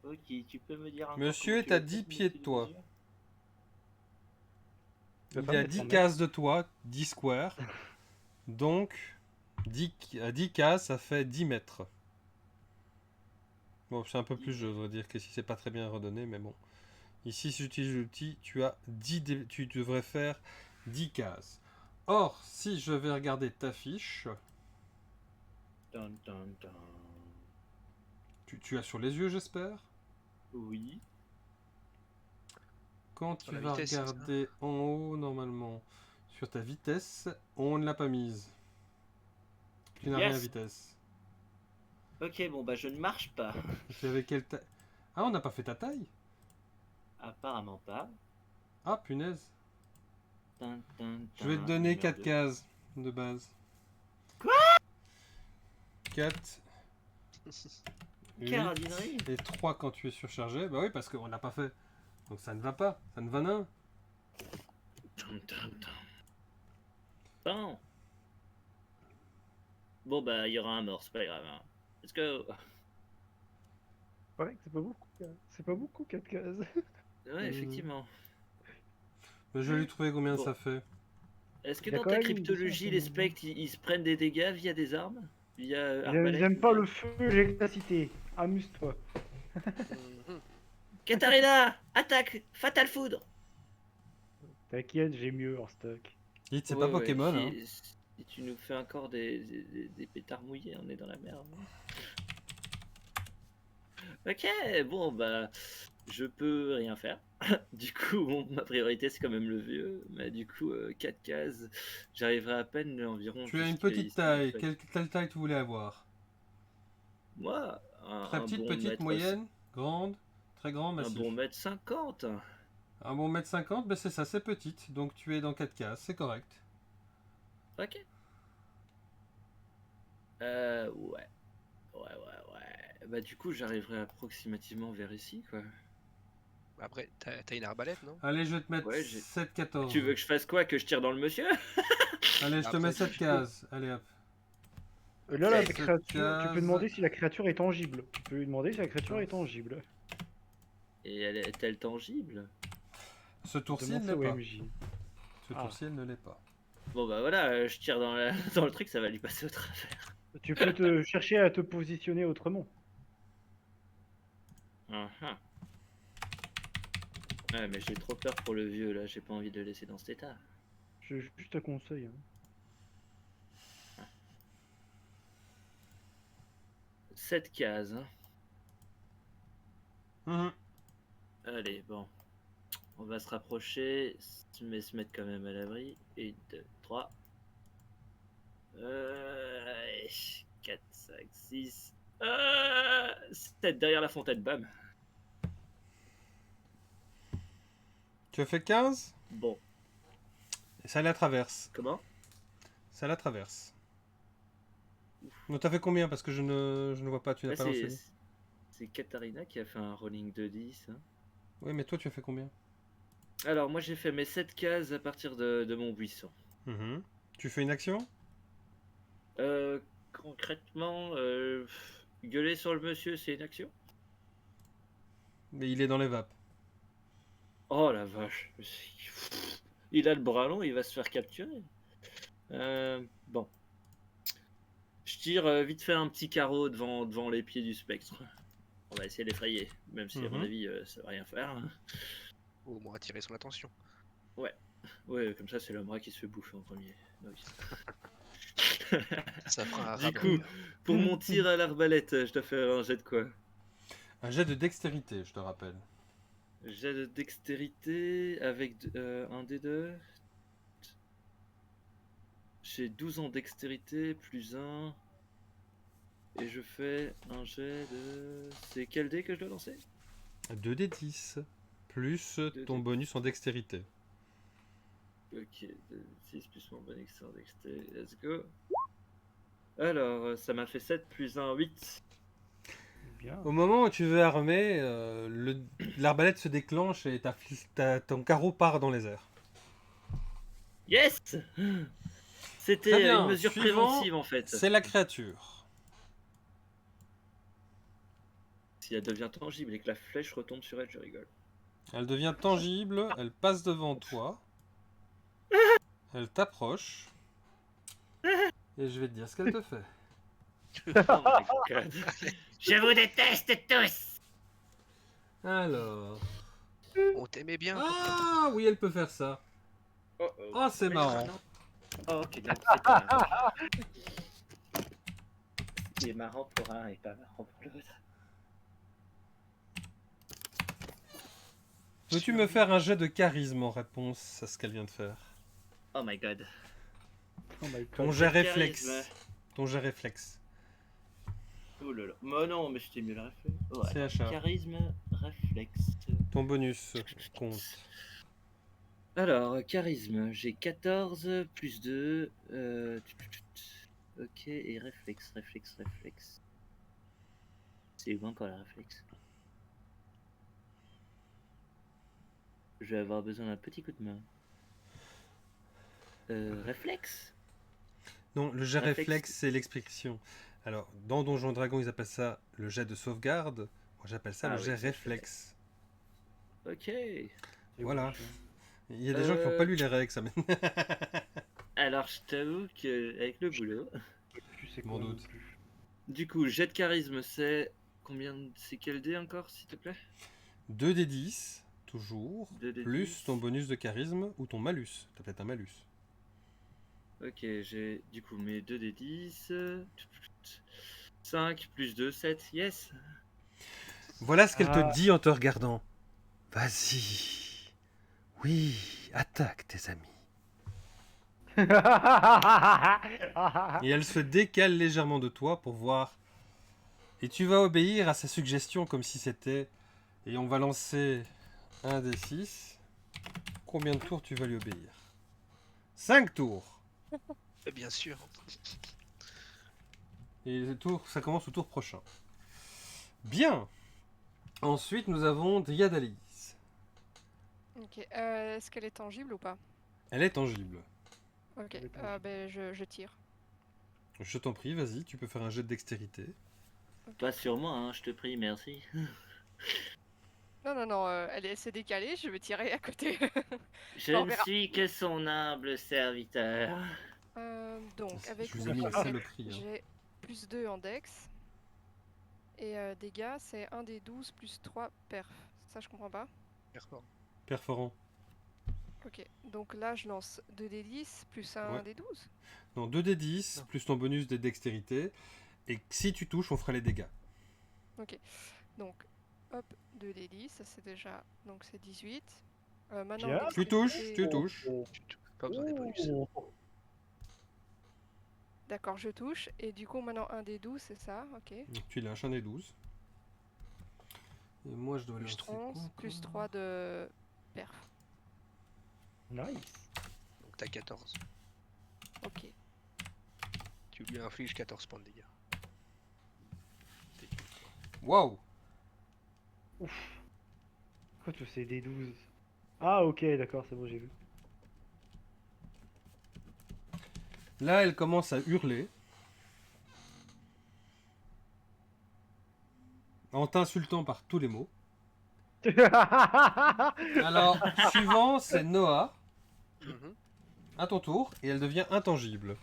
Ok, tu peux me dire encore Monsieur comment est tu à veux 10 mon pieds de outil toi. mesure Tu vas Il pas est me à mettre 10 en mètre. cases de toi, 10 squares. Donc, à 10 cases, ça fait 10 mètres. Bon, c'est un peu 10 plus, je mètres. devrais dire que si c'est pas très bien redonné, mais bon. Ici, si j'utilise l'outil, tu as 10 tu devrais faire 10 cases. Or, si je vais regarder ta fiche, Tan, tan, tan. tu as sur les yeux, j'espère. Oui. Quand Sur tu la vas vitesse, c'est ça? regarder en haut, normalement, sur ta vitesse, on ne l'a pas mise. Tu n'as rien à Yes. vitesse. Ok, bon bah je ne marche pas. Tu avais quelle taille? Ah, on n'a pas fait ta taille? Apparemment pas. Ah, punaise. Tin, tin, Je vais te tin, donner numéro 4 2. cases de base. Quoi? 4, Quelle 8 radinerie. et 3 quand tu es surchargé. Bah oui, parce qu'on n'a pas fait. Donc ça ne va pas. Ça ne va nain. Tin, tin, tin. Bon. Bon bah il y aura un mort, c'est pas grave. Hein. Let's go. Ouais, c'est pas beaucoup. C'est pas beaucoup, 4 cases. Ouais, effectivement. Mais je vais lui trouver combien Bon. ça fait. Est-ce que Il a dans quand ta même une mission cryptologie, assez les longue. spectres, ils se prennent des dégâts via des armes? Via Ils arbalète aiment ou pas via- le feu et l'électricité. Amuse-toi. Mhm. Katarina, attaque! Fatal Foudre! T'inquiète, j'ai mieux en stock. Dites, c'est pas Ouais, ouais, Pokémon, hein. si tu nous fais encore des pétards mouillés, on est dans la merde. Ok, bon, bah, je peux rien faire. Du coup, bon, ma priorité, c'est quand même le vieux. Mais du coup, 4 cases, j'arriverai à peine environ Tu as une jusqu'à petite ici. taille. En fait. Quelle taille tu voulais avoir? Moi, Très un petite, bon petite, mètre, moyenne, grande, très grand, un massif. bon mètre 50. Un bon mètre 50, ben c'est ça, c'est petite. Donc tu es dans 4 cases, c'est correct. Ok. Ouais. Ouais. Bah, du coup, j'arriverai approximativement vers ici, quoi. Après, t'as une arbalète, non? Allez, je vais te mettre Ouais, 7, 14. Tu veux que je fasse quoi? Que je tire dans le monsieur? Allez, je te Après, mets tu 7 cases. Allez, hop. Là, la Sept créature, tu peux cases. demander si la créature est tangible. Tu peux lui demander si la créature est tangible. Et elle est-elle tangible? Ce tour-ci, Demande elle ça ne au l'est pas. MJ. Ce Ah. tour-ci, elle ne l'est pas. Bon, bah voilà, je tire dans, dans le truc, ça va lui passer au travers. Tu peux te chercher à te positionner autrement. Ah. Ouais, mais j'ai trop peur pour le vieux, là, j'ai pas envie de le laisser dans cet état. Juste un conseil. Hein. 7 cases, hein. Mhm. Allez, bon. On va se rapprocher, mais se mettre quand même à l'abri. 1, 2, 3. 4, 5, 6. 7 derrière la fontaine, bam. Tu as fait 15? Bon, Et ça la traverse. comment? Ça la traverse. Donc t'as fait combien? Parce que je ne vois pas, tu n'as Là, pas lancé. c'est Katarina qui a fait un rolling de 10. Hein. Oui, mais toi, tu as fait combien? Alors, moi, j'ai fait mes 7 cases à partir de mon buisson. Mhm. Tu fais une action? Concrètement, gueuler sur le monsieur, c'est une action? Mais il est dans les vapes. Oh la vache. Il a le bras long, il va se faire capturer. Bon. Je tire vite fait un petit carreau devant les pieds du spectre. On va essayer de l'effrayer, même si à mon Mhm. avis ça va rien faire. Ou au moins attirer son attention. Ouais, comme ça c'est le bras qui se fait bouffer en premier. Oui. Ça fera un Du rabat. coup, pour mon tir à l'arbalète, je dois faire un jet de quoi? Un jet de dextérité, je te rappelle. Jet de dextérité avec un D2. J'ai 12 en dextérité, plus 1. Et je fais un jet de... C'est quel dé que je dois lancer? 2d10, plus ton 2d10. bonus en dextérité. Ok, 6 plus mon bon extra dexté, let's go. Alors, ça m'a fait 7 plus 1, 8. Bien. Au moment où tu veux armer, l'arbalète se déclenche et ton carreau part dans les airs. Yes! Très C'était bien, une mesure suivant, préventive en fait. c'est la créature. Si elle devient tangible et que la flèche retombe sur elle, je rigole. Elle devient tangible, elle passe devant toi, elle t'approche, et je vais te dire ce qu'elle te fait. Oh my god. Je vous déteste tous! Alors... On t'aimait bien. Ah oui, elle peut faire ça. Oh, oh. Oh, c'est marrant. Non. Oh, ok, donc c'est pas marrant. C'est marrant pour un et pas marrant pour l'autre. Peux-tu me faire un jet de charisme en réponse à ce qu'elle vient de faire? Oh my god. Oh my Ton god. jet charisme. réflexe. Ton jet réflexe. Oh là là. Mais non, mais j'étais mieux le réflexe. Ouais. CHA. Charisme, réflexe. Ton bonus compte. Alors, charisme, j'ai 14 plus 2. Ok, et réflexe. C'est où encore la réflexe? Je vais avoir besoin d'un petit coup de main. Réflexe? Non, le jet Réflexe. réflexe, c'est l'expression. Alors, dans Donjon Dragon, ils appellent ça le jet de sauvegarde. Moi, j'appelle ça le oui, jet ça, je réflexe. Ok. Voilà. Il y a des gens qui n'ont pas lu les règles, ça. Alors, je t'avoue qu'avec le boulot. Tu sais M'en quoi non doute. plus. Du coup, jet de charisme, c'est combien? C'est quel dé encore, s'il te plaît? 2d10, toujours, 2d10. plus ton bonus de charisme ou ton malus. T'as peut-être un malus. Ok, j'ai du coup mes 2d10. 5 plus 2, 7. Yes! Voilà ce qu'elle Ah. te dit en te regardant. Vas-y. Oui, attaque tes amis. Et elle se décale légèrement de toi pour voir. Et tu vas obéir à sa suggestion comme si c'était... Et on va lancer un des 6. Combien de tours tu vas lui obéir? 5 tours. Bien sûr. Et ça commence au tour prochain. Bien. Ensuite, nous avons Dryadalise. Ok. Est-ce qu'elle est tangible ou pas? Elle est tangible. Ok. Elle est tangible. Ben, je tire. Je t'en prie, vas-y, tu peux faire un jet de dextérité. Pas sur moi, hein, je te prie, merci. Non, elle s'est décalée, je vais tirer à côté. Je On ne verra. suis que son humble serviteur. Donc, avec Je vous mon ai mis une jet, saloperie. Hein. j'ai plus 2 en dex. Et dégâts, c'est 1 des 12 plus 3 perf. Ça, je comprends pas. Perforant. Ok, donc là, je lance 2 des 10 plus 1 Ouais. des 12. Non, 2d10 plus ton bonus de dextérité. Et si tu touches, on fera les dégâts. Donc, hop, 2 des 10, ça c'est déjà... Donc c'est 18. Maintenant, Bien. dextérité- Tu touches, tu touches. Pas besoin des bonus. D'accord, je touche. Et du coup, maintenant 1 des 12, c'est ça, ok. Donc, tu lâches un des 12. Et moi, je dois Plus lancer 11 quoi, plus encore 3 de perf. Nice. Donc t'as 14. Ok. Tu lui infliges 14 points de dégâts. Waouh. Quoi tous ces D12? Ah, ok, d'accord, c'est bon, j'ai vu. Là, elle commence à hurler. En t'insultant par tous les mots. Alors, suivant, c'est Noah. Mhm. À ton tour. Et elle devient intangible.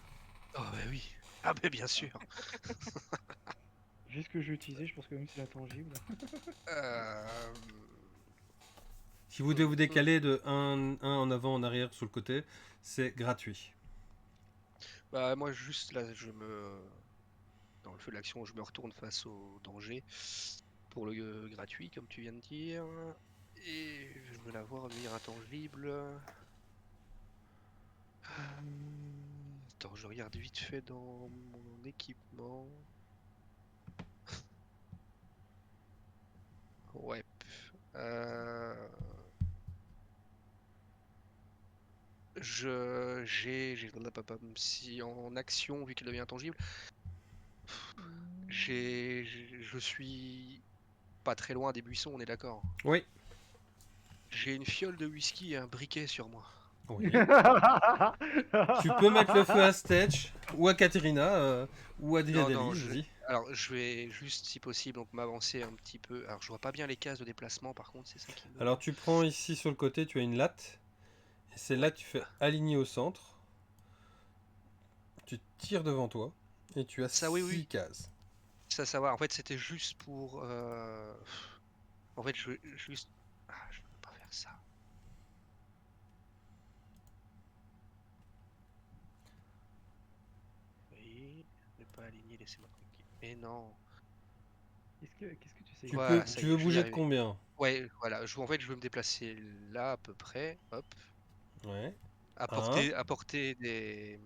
Oh bah oui. Ah bah bien sûr. Vu ce que j'ai utilisé, je pense que même c'est intangible. Euh, Si vous devez vous décaler de 1 en avant, en arrière, sur le côté, c'est gratuit. Bah moi juste là, dans le feu de l'action, je me retourne face au danger pour le gratuit, comme tu viens de dire. Et je veux la voir devenir intangible. Attends, je regarde vite fait dans mon équipement. Ouais. Euh, j'ai si en action vu qu'elle devient intangible, je suis pas très loin des buissons, on est d'accord. Oui. J'ai une fiole de whisky et un briquet sur moi. Oui. Tu peux mettre le feu à Stetch, ou à Katerina, ou à Non, non, Driadalis, vas-y. alors je vais juste, si possible, donc m'avancer un petit peu. Alors je vois pas bien les cases de déplacement, par contre, c'est ça qui me. Alors tu prends ici sur le côté, tu as une latte. Et c'est là Ouais. que tu fais aligner au centre. Tu tires devant toi. Et tu as Ça, oui, 6 oui. cases. Ça va. En fait, c'était juste pour. En fait, je veux juste. Ah, je peux pas faire ça. Oui, ne pas aligner, laissez-moi cliquer. Mais non. Qu'est-ce que tu sais Voilà, ça Tu y est, veux je vais y bouger de arriver. combien? Ouais, voilà. En fait, je veux me déplacer là à peu près. Hop. Ouais. 1, Apporter des.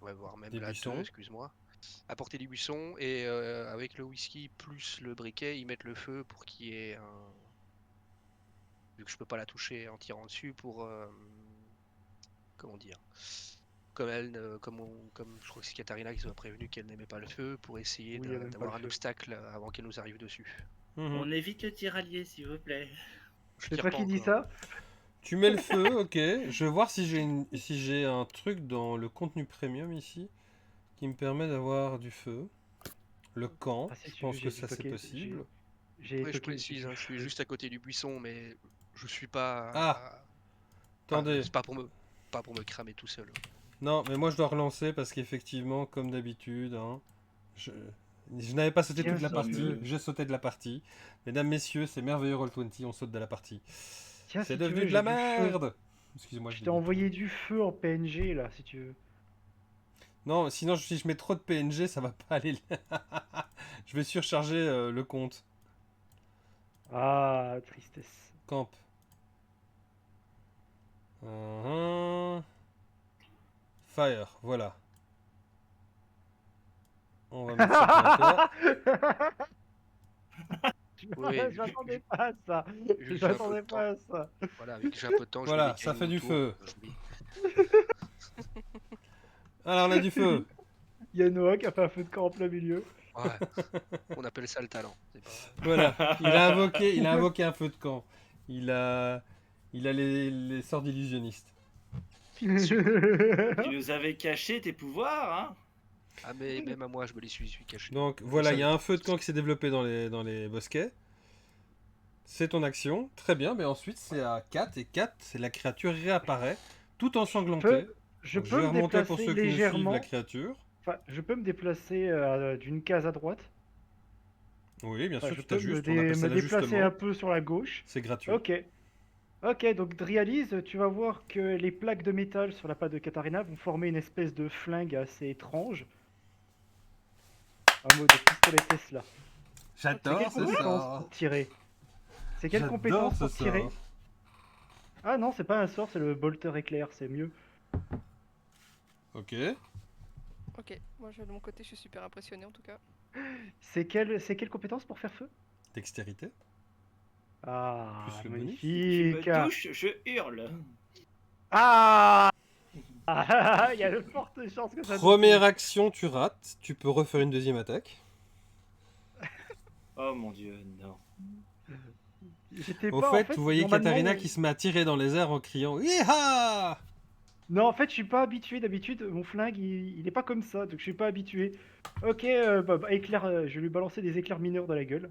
Ouais, voire même des là deux, buissons. excuse-moi. Apporter du buisson et avec le whisky plus le briquet, y mettre le feu pour qu'il y ait un. Vu que je peux pas la toucher en tirant dessus pour. Comment dire? Comme je crois que c'est Katharina qui nous a prévenu qu'elle n'aimait pas le feu pour essayer Oui, elle aime pas le d'avoir un feu. obstacle avant qu'elle nous arrive dessus. Mhm. On évite le tiralier, s'il vous plaît. Je C'est tire toi pas qui dis encore. ça? Tu mets le feu, ok. Je vais voir si si j'ai un truc dans le contenu premium ici qui me permet d'avoir du feu. Le camp, Ah, si je tu veux, pense que j'ai du ça c'est token. possible. J'ai Ouais, je token aussi précise, du hein, je suis feu. juste à côté du buisson, mais je suis pas. Ah, Enfin, attendez. c'est pas pour me cramer tout seul. Non, mais moi je dois relancer parce qu'effectivement, comme d'habitude, hein, je, je n'avais pas sauté Tiens, toute la si Tant tu partie, veux. mieux. je sautais de la partie. Mesdames, messieurs, c'est merveilleux Roll20, on saute de la partie. Tiens, C'est si tu devenu veux, de j'ai la du feu. merde. Excusez-moi, je Je l'ai t'ai dit. envoyé du feu en PNG là, si tu veux. Non, sinon si je mets trop de PNG, ça va pas aller. Je vais surcharger le compte. Ah, tristesse. Camp. Uhum. Fire, voilà. On va mettre ça par là. Oui, Je m'attendais pas à ça. vu Je que j'ai un peu de m'attendais temps. pas à ça. Voilà, vu que j'ai un peu de temps, je mets des Voilà, ça grillons fait du autour. feu. Alors on a du feu. Il y a Noah qui a fait un feu de camp en plein milieu. Ouais, on appelle ça le talent. C'est pas. Voilà, il a invoqué un feu de camp. Il a, il a les sorts d'illusionniste. Tu nous avais caché tes pouvoirs, hein? Ah, mais même à moi, je me les suis cachés. Donc Je voilà, il y savais a un pas. feu de camp qui s'est développé dans les bosquets. C'est ton action, très bien, mais ensuite c'est à 4 et 4, c'est la créature réapparaît, tout ensanglantée. Je Donc je peux vais me remonter pour déplacer ceux qui nous suivent la légèrement. créature. Enfin, je peux me déplacer d'une case à droite. Oui, bien Enfin, sûr, je tu peux t'ajustes, on appelle ça me déplacer un l'ajustement. peu sur la gauche. C'est gratuit. Ok. Ok, donc Drialise, tu vas voir que les plaques de métal sur la patte de Katharina vont former une espèce de flingue assez étrange. Un mot de pistolet Tesla. C'est quelle J'adore ce compétence sort. pour tirer? C'est quelle J'adore compétence ce pour tirer? sort. Ah non, c'est pas un sort, c'est le bolter éclair, c'est mieux. Ok. Ok, moi de mon côté, je suis super impressionné en tout cas. C'est quelle compétence pour faire feu? Dextérité. Ah, Plus le bonus. Tu magnifique. me touches, je hurle. Ah, il y a de fortes chances que ça te Première touche. action, tu rates. Tu peux refaire une deuxième attaque. Oh mon dieu, non. J'étais Au pas, en fait, fait, vous voyez normalement, Katarina qui se met à tirer dans les airs en criant Iha! Non, en fait, je suis pas habitué. D'habitude, mon flingue, il est pas comme ça, donc je suis pas habitué. Ok, éclair, je vais lui balancer des éclairs mineurs dans la gueule.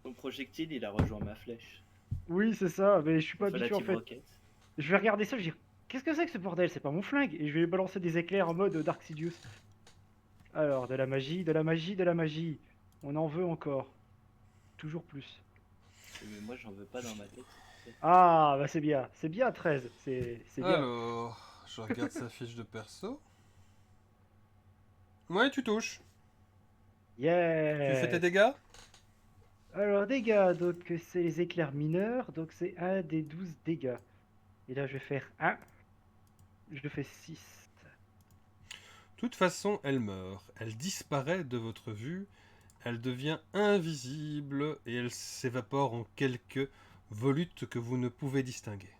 Ton projectile, il a rejoint ma flèche. Oui, c'est ça, mais je suis pas Enfin, la habitué en Team fait. Rocket. Je vais regarder ça, je vais dire, qu'est-ce que c'est que ce bordel? C'est pas mon flingue. Et je vais lui balancer des éclairs en mode Dark Sidious. Alors, de la magie, de la magie, de la magie. On en veut encore. Toujours plus. Mais moi, j'en veux pas dans ma tête. Ah, bah c'est bien 13, c'est bien. Alors, je regarde sa fiche de perso. Ouais, tu touches. Tu fais tes Yes. dégâts? Alors, dégâts, donc c'est les éclairs mineurs, donc c'est un des 12 dégâts. Et là, je vais faire 1. Je fais 6. De toute façon, elle meurt. Elle disparaît de votre vue. Elle devient invisible et elle s'évapore en quelques volutes que vous ne pouvez distinguer.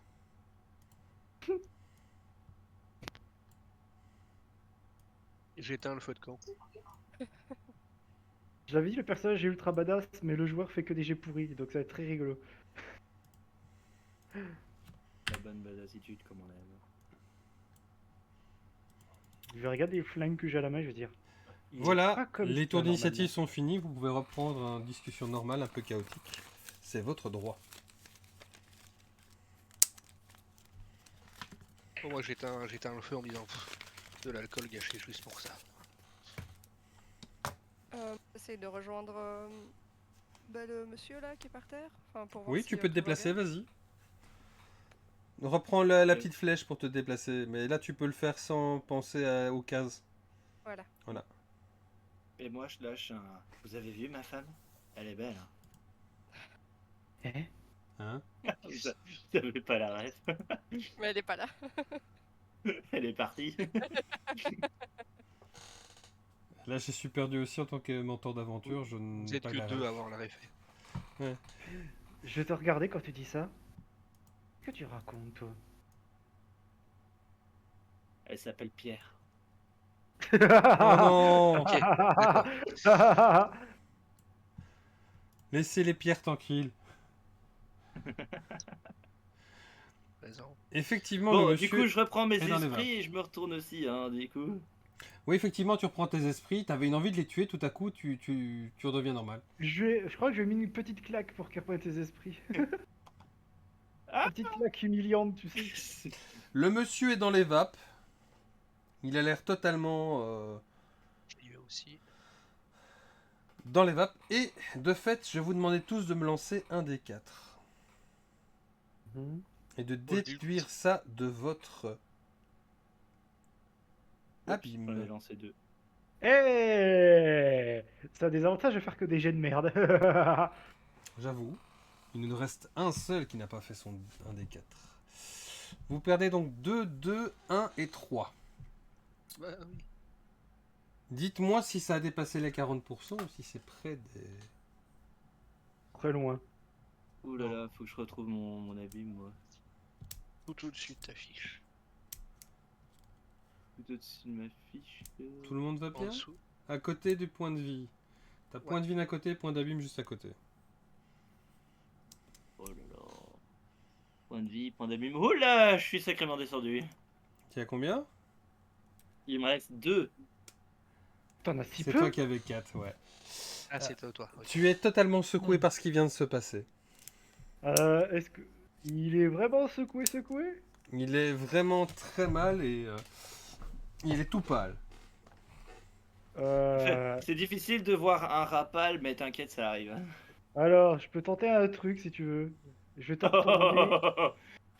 J'éteins le feu de camp. Je l'avais dit, le personnage est ultra badass, mais le joueur fait que des jets pourris, donc ça va être très rigolo. La bonne badassitude, comme on aime. Je vais regarder les flingues que j'ai à la main, je vais dire. il est Voilà, pas comme les ça, tours d'initiative normalement. sont finis. Vous pouvez reprendre une discussion normale, un peu chaotique. C'est votre droit. Bon, moi j'éteins le feu en me disant pff, de l'alcool gâché juste pour ça. Essaye de rejoindre le monsieur là qui est par terre. Enfin, pour voir Oui, si tu peux te tout va déplacer, bien. vas-y. Reprends la petite flèche pour te déplacer. Mais là, tu peux le faire sans penser aux cases. Voilà. Voilà. Et moi, je lâche un. Vous avez vu ma femme? Elle est belle, hein? Hein? Hein? Vous avez pas la ref. Mais elle est pas là. Elle est partie. Là, je suis perdu aussi en tant que mentor d'aventure. Je Vous n'ai êtes pas que la deux ref. à avoir la ref. Je vais te regarder quand tu dis ça. Que tu racontes, toi? Elle s'appelle Pierre. Oh non! Ok, d'accord. Laissez les pierres tranquilles. Présent. Effectivement, Bon, le du monsieur coup, je reprends mes est dans les esprits et je me retourne aussi, hein, du coup. Oui, effectivement, tu reprends tes esprits, t'avais une envie de les tuer, tout à coup, tu redeviens normal. Je crois que je vais mis une petite claque pour capter tes esprits. Ah Une petite claque humiliante, tu sais. Le monsieur est dans les vapes. Il a l'air totalement J'y vais aussi. dans les vapes. Et de fait, je vais vous demander tous de me lancer un des 4. Mhm. Et de Oh, je déduire ça de votre J'en ai abîme. lancé 2. Eh, ça a des avantages de faire que des jets de merde. J'avoue. Il nous reste un seul qui n'a pas fait son 1 des 4. Vous perdez donc 2, 2, 1 et 3. Bah oui. Dites-moi si ça a dépassé les 40% ou si c'est près des... Très loin. Ouh là là, faut que je retrouve mon abîme, moi. Tout au-dessus de ta fiche. Tout au-dessus de ma fiche. Tout le monde va En bien? dessous. À côté du point de vie. T'as point Ouais. de vie d'un côté, point d'abîme juste à côté. Oh là là. Point de vie, point d'abîme. Oh là, je suis sacrément descendu. Tu as combien? Il me reste 2. T'en as si C'est peu? toi qui avais 4, ouais. Ah, c'est toi. Ok. Tu es totalement secoué par ce qui vient de se passer. Est-ce que... Il est vraiment secoué? Il est vraiment très mal et il est tout pâle. Euh... C'est difficile de voir un rapal, mais t'inquiète, ça arrive. hein. Alors, je peux tenter un truc si tu veux. Je vais te retourner.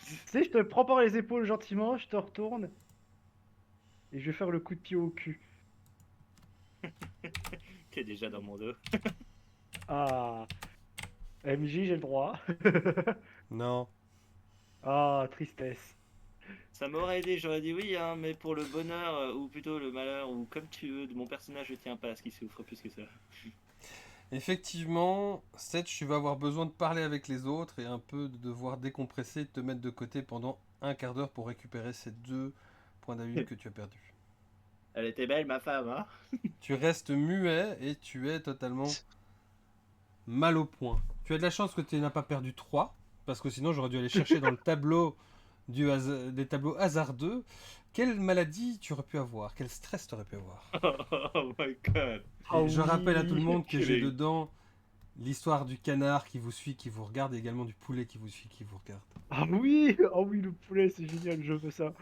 Tu sais, je te prends par les épaules gentiment, je te retourne. Et je vais faire le coup de pied au cul. T'es déjà dans mon dos. Ah, MJ, j'ai le droit. Non. Ah, tristesse. Ça m'aurait aidé, j'aurais dit oui, hein, mais pour le bonheur, ou plutôt le malheur, ou comme tu veux, de mon personnage, je tiens pas à ce qu'il souffre plus que ça. Effectivement, Seth, tu vas avoir besoin de parler avec les autres et un peu de devoir décompresser et te mettre de côté pendant un quart d'heure pour récupérer ces 2 points d'abîme que tu as perdus. Elle était belle, ma femme, hein. Tu restes muet et tu es totalement mal au poing. Tu as de la chance que tu n'as pas perdu 3, parce que sinon j'aurais dû aller chercher dans le tableau des tableaux hasardeux. Quelle maladie tu aurais pu avoir? Quel stress tu aurais pu avoir? Oh my god. Ah Et je rappelle à tout le oui. monde que j'ai Quel- dedans l'histoire du canard qui vous suit, qui vous regarde, et également du poulet qui vous suit, qui vous regarde. Ah oui, le poulet, c'est génial, je veux ça.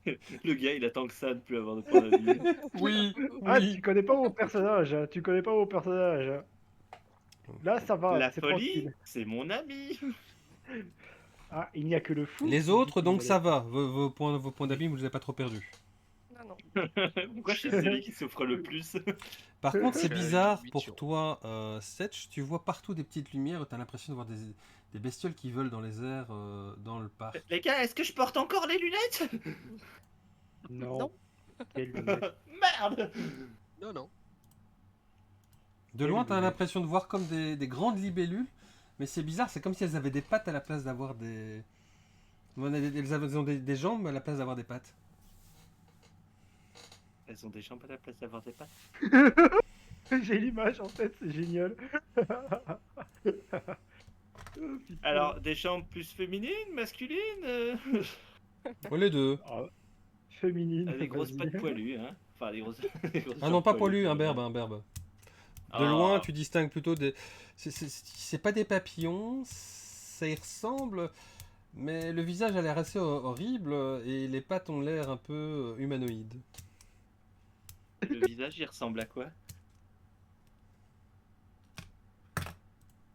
Le gars, il attend que ça de plus avoir de points d'avis. Oui, Ah, oui. tu connais pas mon personnage, hein, tu connais pas mon personnage. Hein. Là, ça va, La c'est folie, tranquille. c'est mon ami. Ah, il n'y a que le fou. Les qui autres, dit donc qu'il ça va. Vos points d'abîme, vous les avez pas trop perdus. Non, non. Pourquoi c'est celui qui souffre le plus? Par contre, c'est J'ai bizarre 8 pour sur- toi, Setch. Tu vois partout des petites lumières et tu as l'impression de voir des bestioles qui volent dans les airs dans le parc. Les gars, est-ce que je porte encore les lunettes? Non. Non. Quelle lunette. Merde. Non, non. De loin, tu as l'impression de voir comme des grandes libellules, mais c'est bizarre, c'est comme si elles avaient des pattes à la place d'avoir des. Elles ont des jambes à la place d'avoir des pattes. Elles ont des jambes à la place d'avoir des pattes. J'ai l'image en tête, c'est génial. Oh, putain. Alors, des jambes plus féminines, masculines Oh, les deux. Ah, féminine. Des grosses vas-y. pattes poilues, hein. Enfin, des grosses. des grosses Ah non, jambes pas poilu, poilues, un berbe, un berbe. De Ah. loin, tu distingues plutôt des. C'est pas des papillons, ça y ressemble, mais le visage a l'air assez horrible et les pattes ont l'air un peu humanoïdes. Le visage, il ressemble à quoi?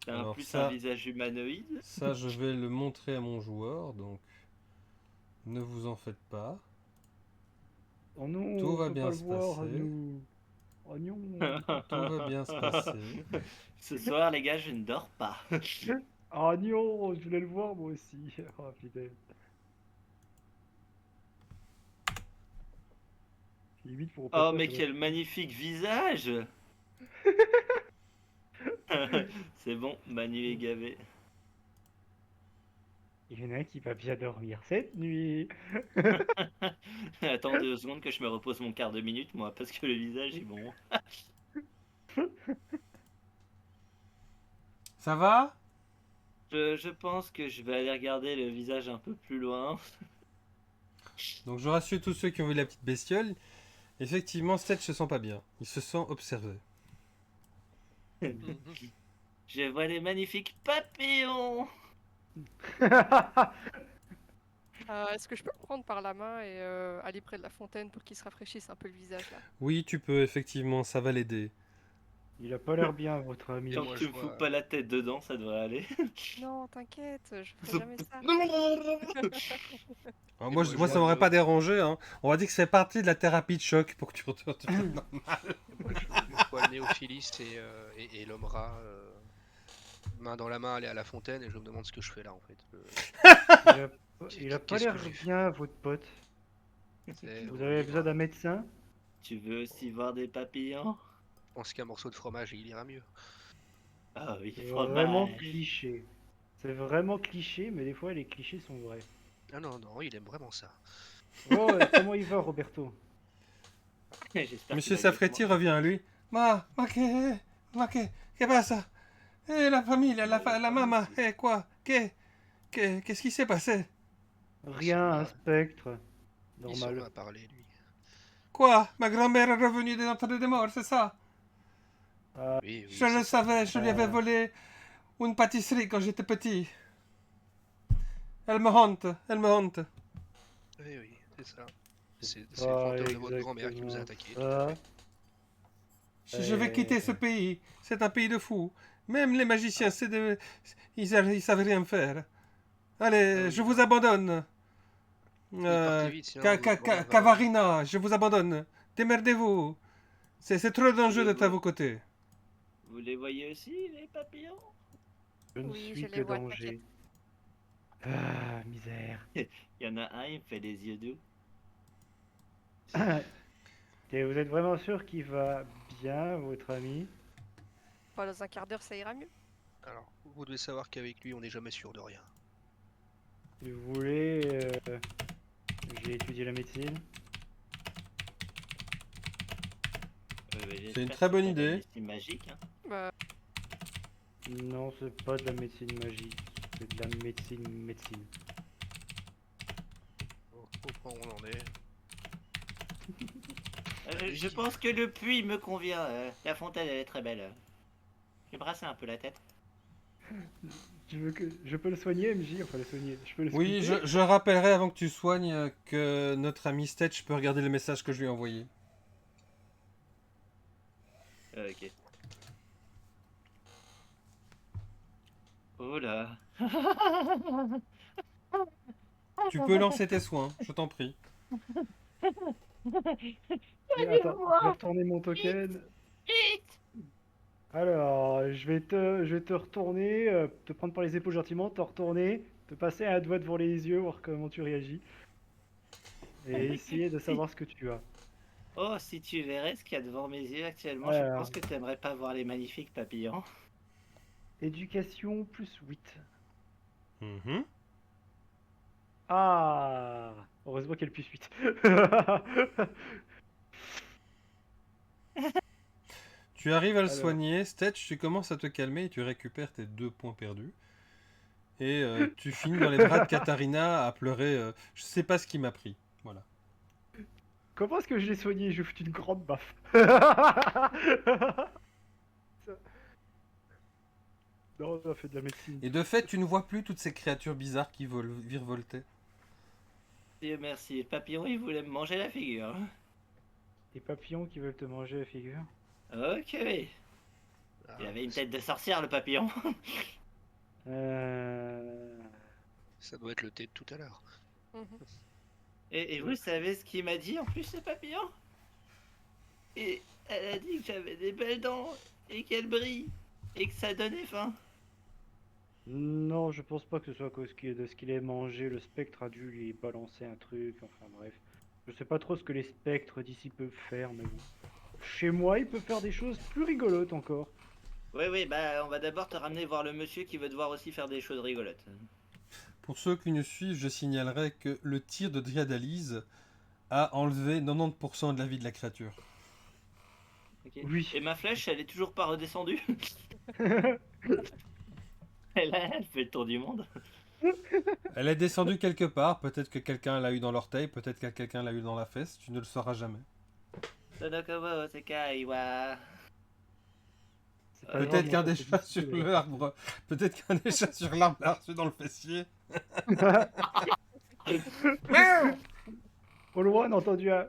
C'est Alors plus ça- un visage humanoïde? Ça, je vais le montrer à mon joueur, donc ne vous en faites pas. Oh non, Tout on va peut bien pas le se voir, passer. nous. Oh non. Tout va bien se passer. Ce soir, les gars, je ne dors pas. Ah non, je voulais le voir moi aussi. Oh putain. Limite pour Oh, mais quel magnifique visage! C'est bon, Manu est gavé. Il y en a un qui va bien dormir cette nuit. Attends 2 secondes que je me repose mon quart de minute, moi, parce que le visage est bon. Ça va? Je pense que je vais aller regarder le visage un peu plus loin. Donc je rassure tous ceux qui ont vu la petite bestiole. Effectivement, Seth se sent pas bien. Il se sent observé. Je vois des magnifiques papillons! Est-ce que je peux le prendre par la main et aller près de la fontaine pour qu'il se rafraîchisse un peu le visage là? Oui, tu peux, effectivement, ça va l'aider. Il a pas l'air bien, votre ami. Tant moi, que tu je me vois- fous pas la tête dedans, ça devrait aller. Non, t'inquiète, je ferai jamais ça. Alors, Et moi, moi, moi, je ça vois m'aurait le- pas dérangé. Hein. On va dire que c'est partie de la thérapie de choc pour que tu retournes. Moi, je vois le néophilis et l'homme rat, main dans la main, aller à la fontaine, et je me demande ce que je fais là en fait. Il a pas Qu'est-ce l'air que j'ai fait bien, votre pote. C'est- Vous avez besoin d'un médecin? Tu veux aussi voir des papillons? Je pense qu'un morceau de fromage, il ira mieux. Ah oui, C'est vraiment fromage. cliché. C'est vraiment cliché, mais des fois les clichés sont vrais. Ah non, non, il aime vraiment ça. Oh, et comment il va, Roberto? J'espère Monsieur qu'il va Safretti exactement- revient à lui. Que pasa? La famille, la maman, quoi? Qu'est-ce qui s'est passé? Rien, un spectre. Il s'en Normal. va parler, lui. Quoi? Ma grand-mère est revenue d'entre des morts, c'est ça? Oui, oui, Je le c'est ça. savais, je lui avais volé une pâtisserie quand j'étais petit. Elle me hante, elle me hante. Oui, oui, c'est ça. C'est le fantôme de votre grand-mère qui nous a attaqués. Ça. Je vais quitter ce pays. C'est un pays de fous. Même les magiciens, ils savent rien faire. Allez, Ah oui. je vous abandonne. partez vite, sinon Cavarina, je vous abandonne. Démerdez-vous. C'est trop dangereux d'être à vos côtés. Vous les voyez aussi, les papillons? Je ne Oui, suis je que les vois, danger. Ah, misère. Il y en a un, il me fait des yeux doux. Et vous êtes vraiment sûr qu'il va bien, votre ami? Enfin, dans un quart d'heure, ça ira mieux. Alors, vous devez savoir qu'avec lui, on n'est jamais sûr de rien. Si vous voulez, j'ai étudié la médecine. J'espère C'est une que très bonne t'as idée. des styles magiques, hein. Bah, Non, c'est pas de la médecine magie. C'est de la médecine. Au point où on en est. Je pense que le puits me convient. La fontaine, elle est très belle. J'ai brassé un peu la tête. Je peux le soigner, MJ? Enfin, le soigner. Je peux le Oui, sculpter? je rappellerai avant que tu soignes que notre ami Stetch peut regarder le message que je lui ai envoyé. Ok. Oh là. Tu peux lancer tes soins, je t'en prie. Et attends, je vais retourner mon token. Alors, je vais te retourner, te prendre par les épaules gentiment, te retourner, te passer un doigt devant les yeux, voir comment tu réagis. Et essayer de savoir ce que tu as. Oh, si tu verrais ce qu'il y a devant mes yeux actuellement, je Alors, pense que t'aimerais pas voir les magnifiques papillons. éducation plus 8. Mhm. Ah! Heureusement qu'elle plus 8. Tu arrives à le Alors, soigner, Stetch, tu commences à te calmer et tu récupères tes 2 points perdus. Et tu finis dans les bras de Katharina à pleurer. Je sais pas ce qui m'a pris. Voilà. comment est-ce que je l'ai soigné? Je fous une grande baffe. Non, on a fait de la médecine. Et de fait, tu ne vois plus toutes ces créatures bizarres qui virevoltaient. Dieu merci, le papillon, il voulait me manger la figure. Des papillons qui veulent te manger la figure. Ok. Ah, Il avait une tête de sorcière, le papillon. Euh... ça doit être le thé de tout à l'heure. Mhm. Et vous savez ce qu'il m'a dit en plus, ce papillon? Et elle a dit que j'avais des belles dents, et qu'elles brillent, et que ça donnait faim. Non, je pense pas que ce soit à cause de ce qu'il ait mangé. Le spectre a dû lui balancer un truc. Enfin bref. Je sais pas trop ce que les spectres d'ici peuvent faire, mais bon. Chez moi, il peut faire des choses plus rigolotes encore. Oui, oui, bah on va d'abord te ramener voir le monsieur qui veut devoir aussi faire des choses rigolotes. Pour ceux qui nous suivent, je signalerai que le tir de Dryadalise a enlevé 90% de la vie de la créature. Ok. Oui. Et ma flèche, elle est toujours pas redescendue. Elle fait le tour du monde. Elle est descendue quelque part, peut-être que quelqu'un l'a eu dans l'orteil, peut-être que quelqu'un l'a eu dans la fesse, tu ne le sauras jamais. Todokobo, Sekaiwa. C'est pas grave, Peut-être mon qu'un corps des est chats sur difficile. l'arbre, peut-être qu'un des chats sur l'arbre l'a reçu dans le fessier. Au loin, on a entendu un.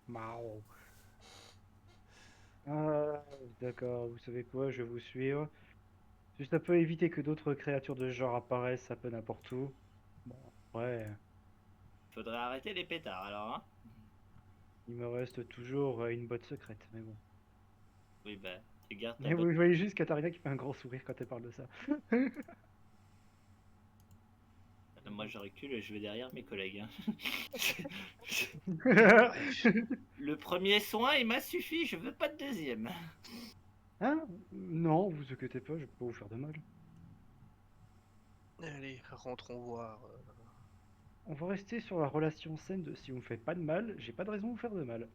Mao. Ah, d'accord, vous savez quoi, je vais vous suivre. Si ça peut éviter que d'autres créatures de ce genre apparaissent un peu n'importe où. Bon, ouais, Faudrait arrêter les pétards alors, hein. il me reste toujours une botte secrète, mais bon. Oui, bah, tu gardes ta Mais botte. vous voyez juste Katharina qui fait un grand sourire quand elle parle de ça. Moi, je recule et je vais derrière mes collègues, hein. Bref. Le premier soin, il m'a suffi, je veux pas de deuxième. Hein? Non, vous inquiétez pas, je vais pas vous faire de mal. Allez, rentrons voir. On va rester sur la relation saine de si vous me faites pas de mal, j'ai pas de raison de vous faire de mal.